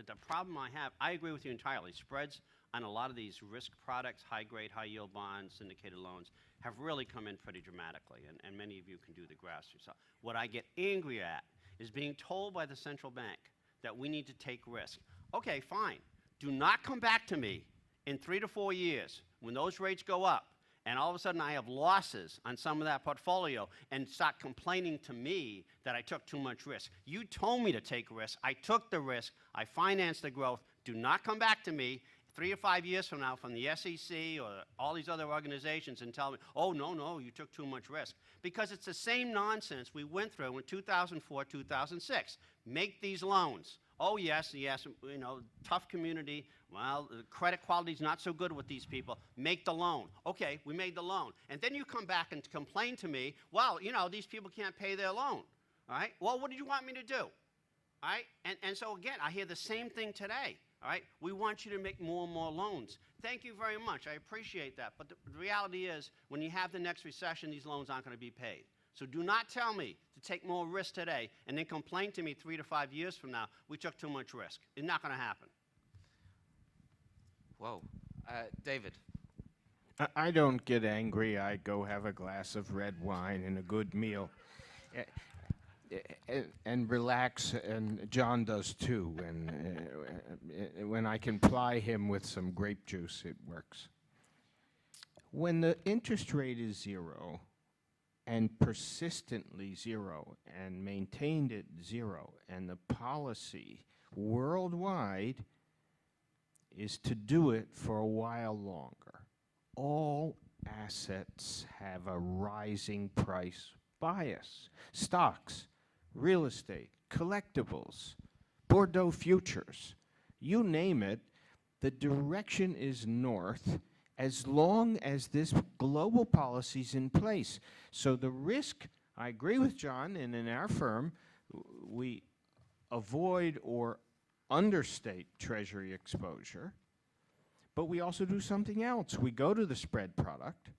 The problem I have, I agree with you entirely. Spreads on a lot of these risk products, high-grade, high-yield bonds, syndicated loans, have really come in pretty dramatically, and many of you can do the graphs yourself. What I get angry at is being told by the central bank that we need to take risk. Okay, fine. Do not come back to me in 3 to 4 years when those rates go up and all of a sudden I have losses on some of that portfolio and start complaining to me that I took too much risk. You told me to take risk. I took the risk. I financed the growth. Do not come back to me 3 or 5 years from now from the SEC or all these other organizations and tell me, oh, no, you took too much risk. Because it's the same nonsense we went through in 2004, 2006. Make these loans. Oh, yes, you know, tough community. Well, the credit quality's not so good with these people. Make the loan. Okay, we made the loan. And then you come back and complain to me, well, you know, these people can't pay their loan. All right? Well, what did you want me to do? All right? And so, again, I hear the same thing today. All right? We want you to make more and more loans. Thank you very much. I appreciate that. But the reality is, when you have the next recession, these loans aren't going to be paid. So do not tell me to take more risk today and then complain to me 3 to 5 years from now, we took too much risk. It's not going to happen. Whoa. David. I don't get angry. I go have a glass of red wine and a good meal. And relax, and John does too. And when I can ply him with some grape juice, it works. When the interest rate is 0, and persistently 0, and maintained at 0, and the policy worldwide is to do it for a while longer. All assets have a rising price bias. Stocks, real estate, collectibles, Bordeaux futures, you name it, the direction is north as long as this global policy is in place. So the risk, I agree with John, and in our firm, we avoid or understate Treasury exposure, but we also do something else. We go to the spread product,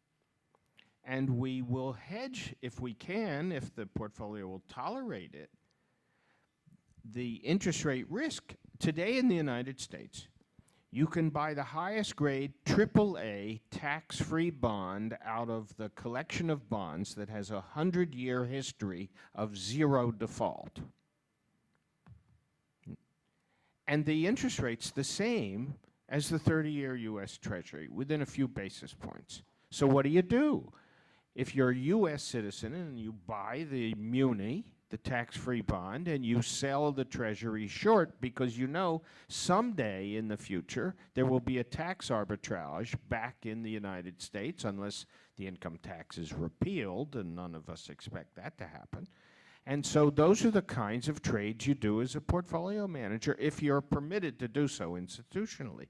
and we will hedge, if we can, if the portfolio will tolerate it, the interest rate risk. Today in the United States, you can buy the highest grade AAA tax-free bond out of the collection of bonds that has a 100-year history of 0 default. And the interest rate's the same as the 30-year U.S. Treasury, within a few basis points. So what do? If you're a U.S. citizen and you buy the muni, the tax-free bond, and you sell the Treasury short because you know someday in the future there will be a tax arbitrage back in the United States unless the income tax is repealed, and none of us expect that to happen. And so those are the kinds of trades you do as a portfolio manager if you're permitted to do so institutionally.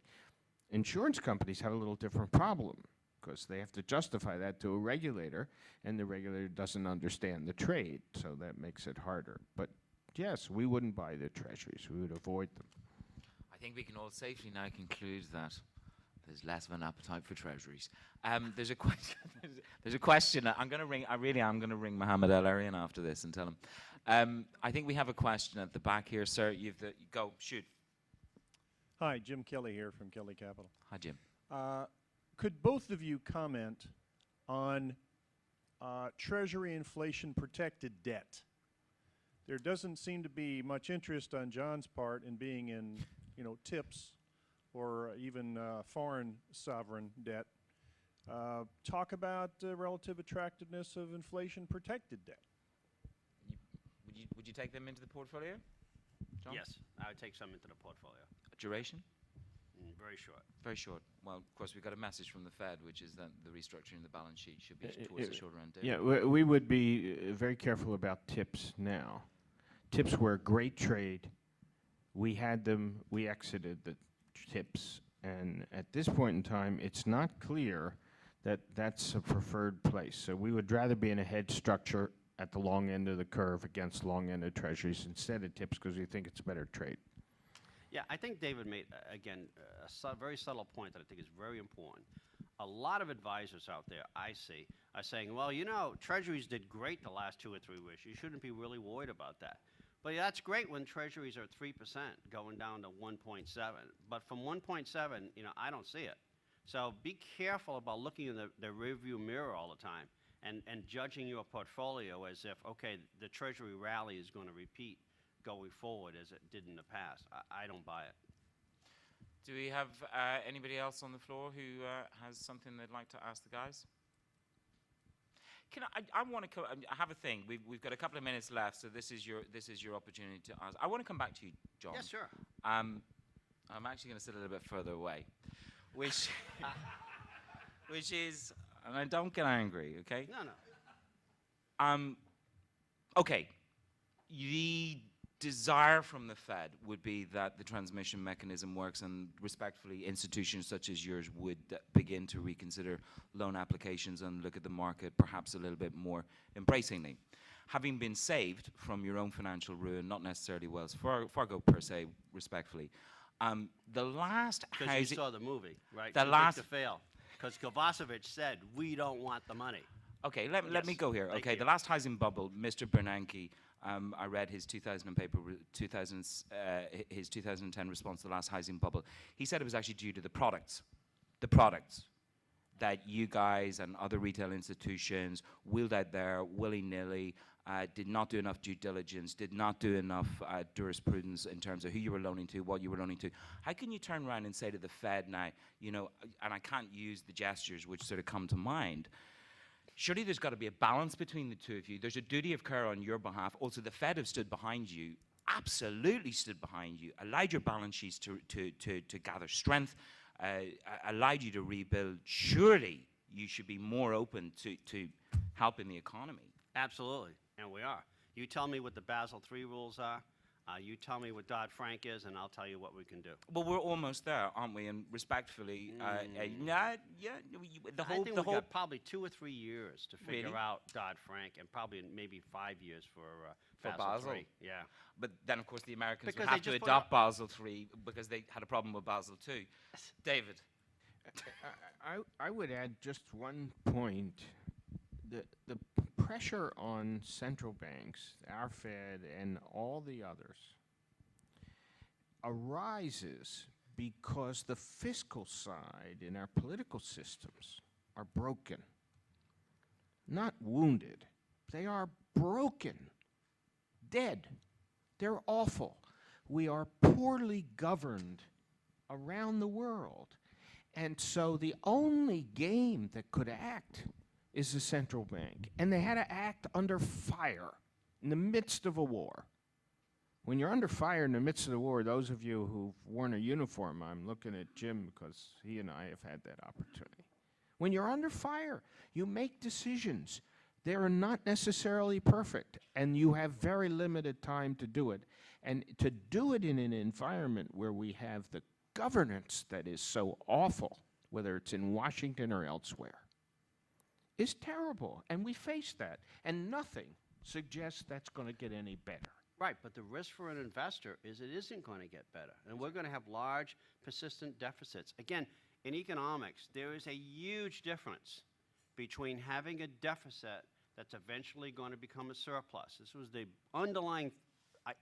Insurance companies have a little different problem because they have to justify that to a regulator, and the regulator doesn't understand the trade, so that makes it harder. But yes, we wouldn't buy the treasuries. We would avoid them. I think we can all safely now conclude that there's less of an appetite for treasuries. There's a question. There's a question. I'm going to ring. I really am going to ring Mohammed El Arian after this and tell him. I think we have a question at the back here, sir. You've go shoot. Hi, Jim Kelly here from Kelly Capital. Hi, Jim. Could both of you comment on Treasury inflation-protected debt? There doesn't seem to be much interest on John's part in being in, TIPS or even foreign sovereign debt. Talk about the relative attractiveness of inflation-protected debt. Would you take them into the portfolio, John? Yes, I would take some into the portfolio. Duration? Very short. Very short. Well, of course, we've got a message from the Fed, which is that the restructuring of the balance sheet should be towards the shorter end. Yeah, we would be very careful about TIPS now. TIPS were a great trade. We had them. We exited the TIPS, And at this point in time, it's not clear that that's a preferred place. So we would rather be in a hedge structure at the long end of the curve against long end of treasuries instead of tips because we think it's a better trade. Yeah, I think David made, again, a very subtle point that I think is very important. A lot of advisors out there, I see, are saying, well, you know, treasuries did great the last 2 or 3 weeks. You shouldn't be really worried about that. But yeah, that's great when treasuries are 3% going down to 1.7. But from 1.7, you know, I don't see it. So be careful about looking in the rearview mirror all the time and judging your portfolio as if, okay, the treasury rally is going to repeat going forward as it did in the past. I don't buy it. Do we have anybody else on the floor who has something they'd like to ask the guys? I want to. I have a thing. We've got a couple of minutes left, so this is your opportunity to ask. I want to come back to you, John. Yeah, sure. I'm actually going to sit a little bit further away, which is, and I don't get angry, okay? No. Okay. The desire from the Fed would be that the transmission mechanism works, and respectfully, institutions such as yours would begin to reconsider loan applications and look at the market perhaps a little bit more embracingly. Having been saved from your own financial ruin, not necessarily Wells Fargo per se, respectfully, the last housing... Because you saw the movie, right? The last... to fail. Because Kovacevic said, we don't want the money. Okay, let me go here. Thank Okay, you. the last housing bubble, Mr. Bernanke, I read his 2010 response to the last housing bubble. He said it was actually due to the products that you guys and other retail institutions wheeled out there willy-nilly, did not do enough due diligence, did not do enough jurisprudence in terms of who you were loaning to, what you were loaning to. How can you turn around and say to the Fed now, you know, and I can't use the gestures which sort of come to mind, surely there's got to be a balance between the two of you. There's a duty of care on your behalf. Also, the Fed have stood behind you, absolutely stood behind you, allowed your balance sheets to gather strength, allowed you to rebuild. Surely you should be more open to helping the economy. Absolutely, and we are. You tell me what the Basel III rules are. You tell me what Dodd-Frank is, and I'll tell you what we can do. Well, we're almost there, aren't we? And respectfully, the whole... I think we've got probably 2 or 3 years to figure Really? out Dodd-Frank, and probably maybe 5 years for Basel. III. Yeah. But then, of course, the Americans Because would have they to just put adopt Basel III because they had a problem with Basel II. David. I would add just one point. The pressure on central banks, our Fed and all the others, arises because the fiscal side in our political systems are broken. Not wounded. They are broken. Dead. They're awful. We are poorly governed around the world. And so the only game that could act is the central bank. And they had to act under fire in the midst of a war. When you're under fire in the midst of the war, those of you who've worn a uniform, I'm looking at Jim because he and I have had that opportunity. When you're under fire, you make decisions. They're not necessarily perfect, and you have very limited time to do it. And to do it in an environment where we have the governance that is so awful, whether it's in Washington or elsewhere, is terrible, and we face that, and nothing suggests that's going to get any better. Right, but the risk for an investor is it isn't going to get better, and we're going to have large, persistent deficits. Again, in economics, there is a huge difference between having a deficit that's eventually going to become a surplus. This was the underlying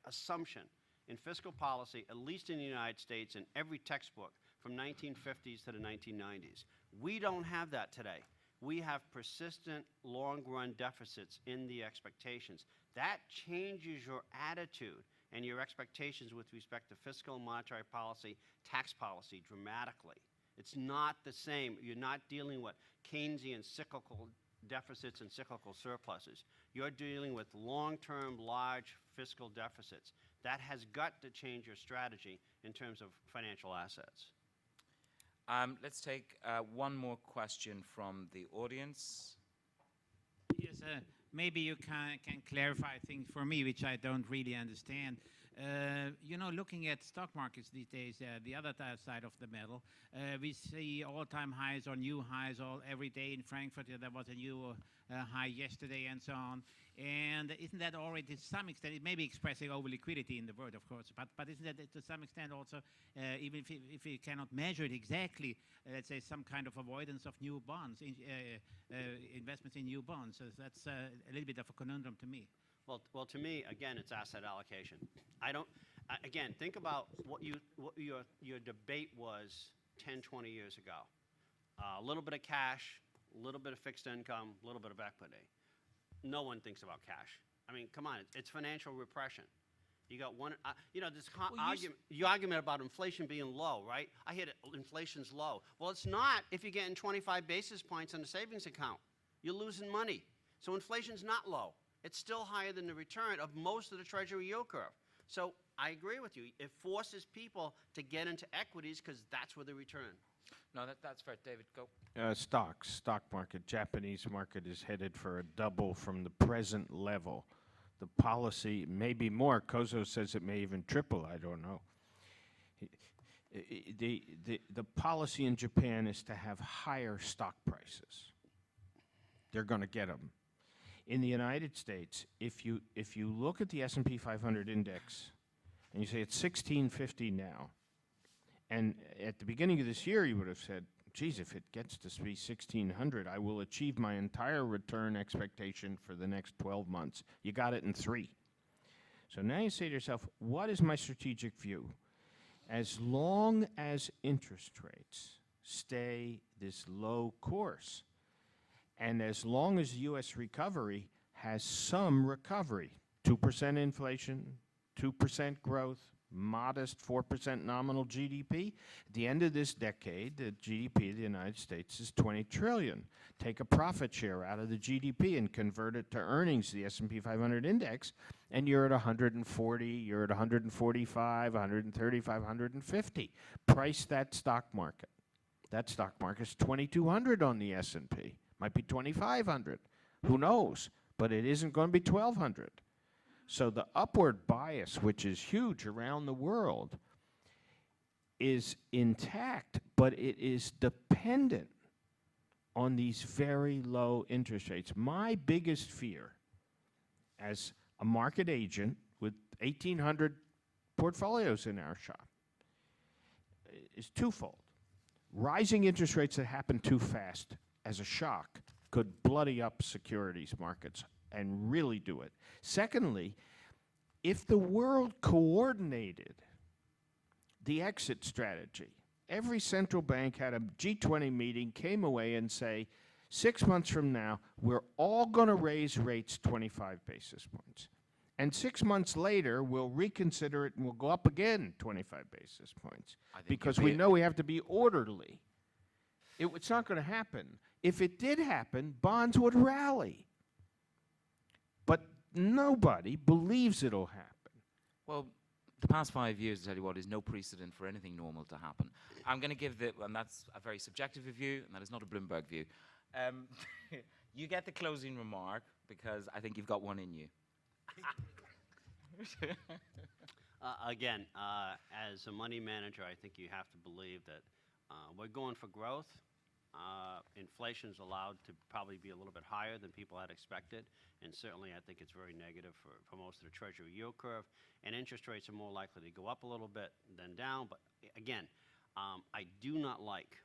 assumption in fiscal policy, at least in the United States, in every textbook from 1950s to the 1990s. We don't have that today. We have persistent long-run deficits in the expectations. That changes your attitude and your expectations with respect to fiscal and monetary policy, tax policy dramatically. It's not the same. You're not dealing with Keynesian cyclical deficits and cyclical surpluses. You're dealing with long-term, large fiscal deficits. That has got to change your strategy in terms of financial assets. Let's take one more question from the audience. Yes, maybe you can clarify things for me, which I don't really understand. You know, looking at stock markets these days, the other side of the medal, we see all-time highs or new highs every day in Frankfurt. There was a new high yesterday and so on. And isn't that already to some extent, it may be expressing over liquidity in the world, of course, but isn't that to some extent also, even if we cannot measure it exactly, let's say some kind of avoidance of new bonds, investments in new bonds. So that's a little bit of a conundrum to me. Well, to me, again, it's asset allocation. Again, think about what your debate was 10, 20 years ago. A little bit of cash, a little bit of fixed income, a little bit of equity. No one thinks about cash. I mean, come on, it's financial repression. You got one, you know, this argument about inflation being low, right? I hear inflation's low. Well, it's not if you're getting 25 basis points on the savings account. You're losing money. So inflation's not low. It's still higher than the return of most of the Treasury yield curve. So I agree with you. It forces people to get into equities because that's where the return. No, that's fair. David, go. Stock market, Japanese market is headed for a double from the present level. The policy may be more. Kozo says it may even triple. I don't know. The policy in Japan is to have higher stock prices. They're going to get them. In the United States, if you look at the S&P 500 index, and you say it's 1650 now, and at the beginning of this year, you would have said, geez, if it gets to be 1600, I will achieve my entire return expectation for the next 12 months. You got it in 3. So now you say to yourself, what is my strategic view? As long as interest rates stay this low course, and as long as U.S. recovery has some recovery, 2% inflation, 2% growth, modest 4% nominal GDP. At the end of this decade, the GDP of the United States is $20 trillion. Take a profit share out of the GDP and convert it to earnings, the S&P 500 index, and you're at 140, you're at 145, 135, 150. Price that stock market. That stock market's 2,200 on the S&P. Might be 2,500. Who knows? But it isn't going to be 1,200. So the upward bias, which is huge around the world, is intact, but it is dependent on these very low interest rates. My biggest fear as a market agent with 1,800 portfolios in our shop is twofold. Rising interest rates that happen too fast as a shock could bloody up securities markets and really do it. Secondly, if the world coordinated the exit strategy, every central bank had a G20 meeting, came away and say, 6 months from now, we're all going to raise rates 25 basis points. And 6 months later, we'll reconsider it and we'll go up again 25 basis points. Because we know we have to be orderly. It's not going to happen. If it did happen, bonds would rally. But nobody believes it'll happen. Well, the past 5 years, I tell you what, is no precedent for anything normal to happen. I'm going to give and that's a very subjective view, and that is not a Bloomberg view. You get the closing remark, because I think you've got one in you. Again, as a money manager, I think you have to believe that we're going for growth. Inflation's allowed to probably be a little bit higher than people had expected, and certainly I think it's very negative for most of the Treasury yield curve, and interest rates are more likely to go up a little bit than down. But again, I do not like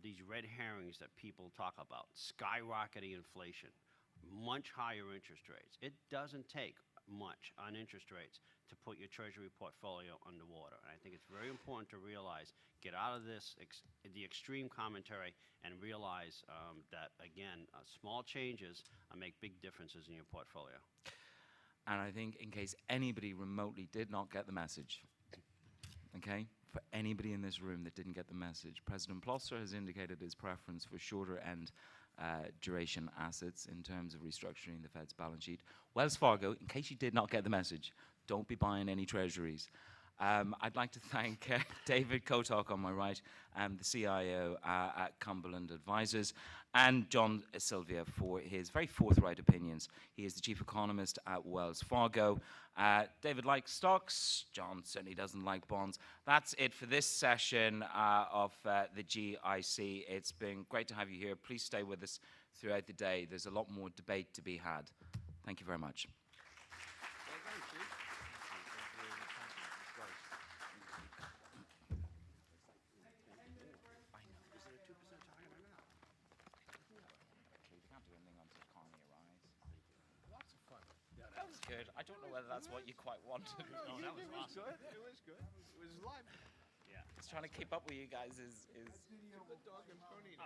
these red herrings that people talk about, skyrocketing inflation, much higher interest rates. It doesn't take much on interest rates to put your Treasury portfolio underwater. And I think it's very important to realize, get out of this, the extreme commentary, and realize that, again, small changes make big differences in your portfolio. And I think in case anybody remotely did not get the message, okay, for anybody in this room that didn't get the message, President Plosser has indicated his preference for shorter end duration assets in terms of restructuring the Fed's balance sheet. Wells Fargo, in case you did not get the message, don't be buying any treasuries. I'd like to thank David Kotok on my right, the CIO at Cumberland Advisors, and John Silvia for his very forthright opinions. He is the chief economist at Wells Fargo. David likes stocks. John certainly doesn't like bonds. That's it for this session of the GIC. It's been great to have you here. Please stay with us throughout the day. There's a lot more debate to be had. Thank you very much. That was good. I don't know whether that's what you quite wanted. No, that was awesome. It was good. It was live. Just trying to keep up with you guys is The dog and pony.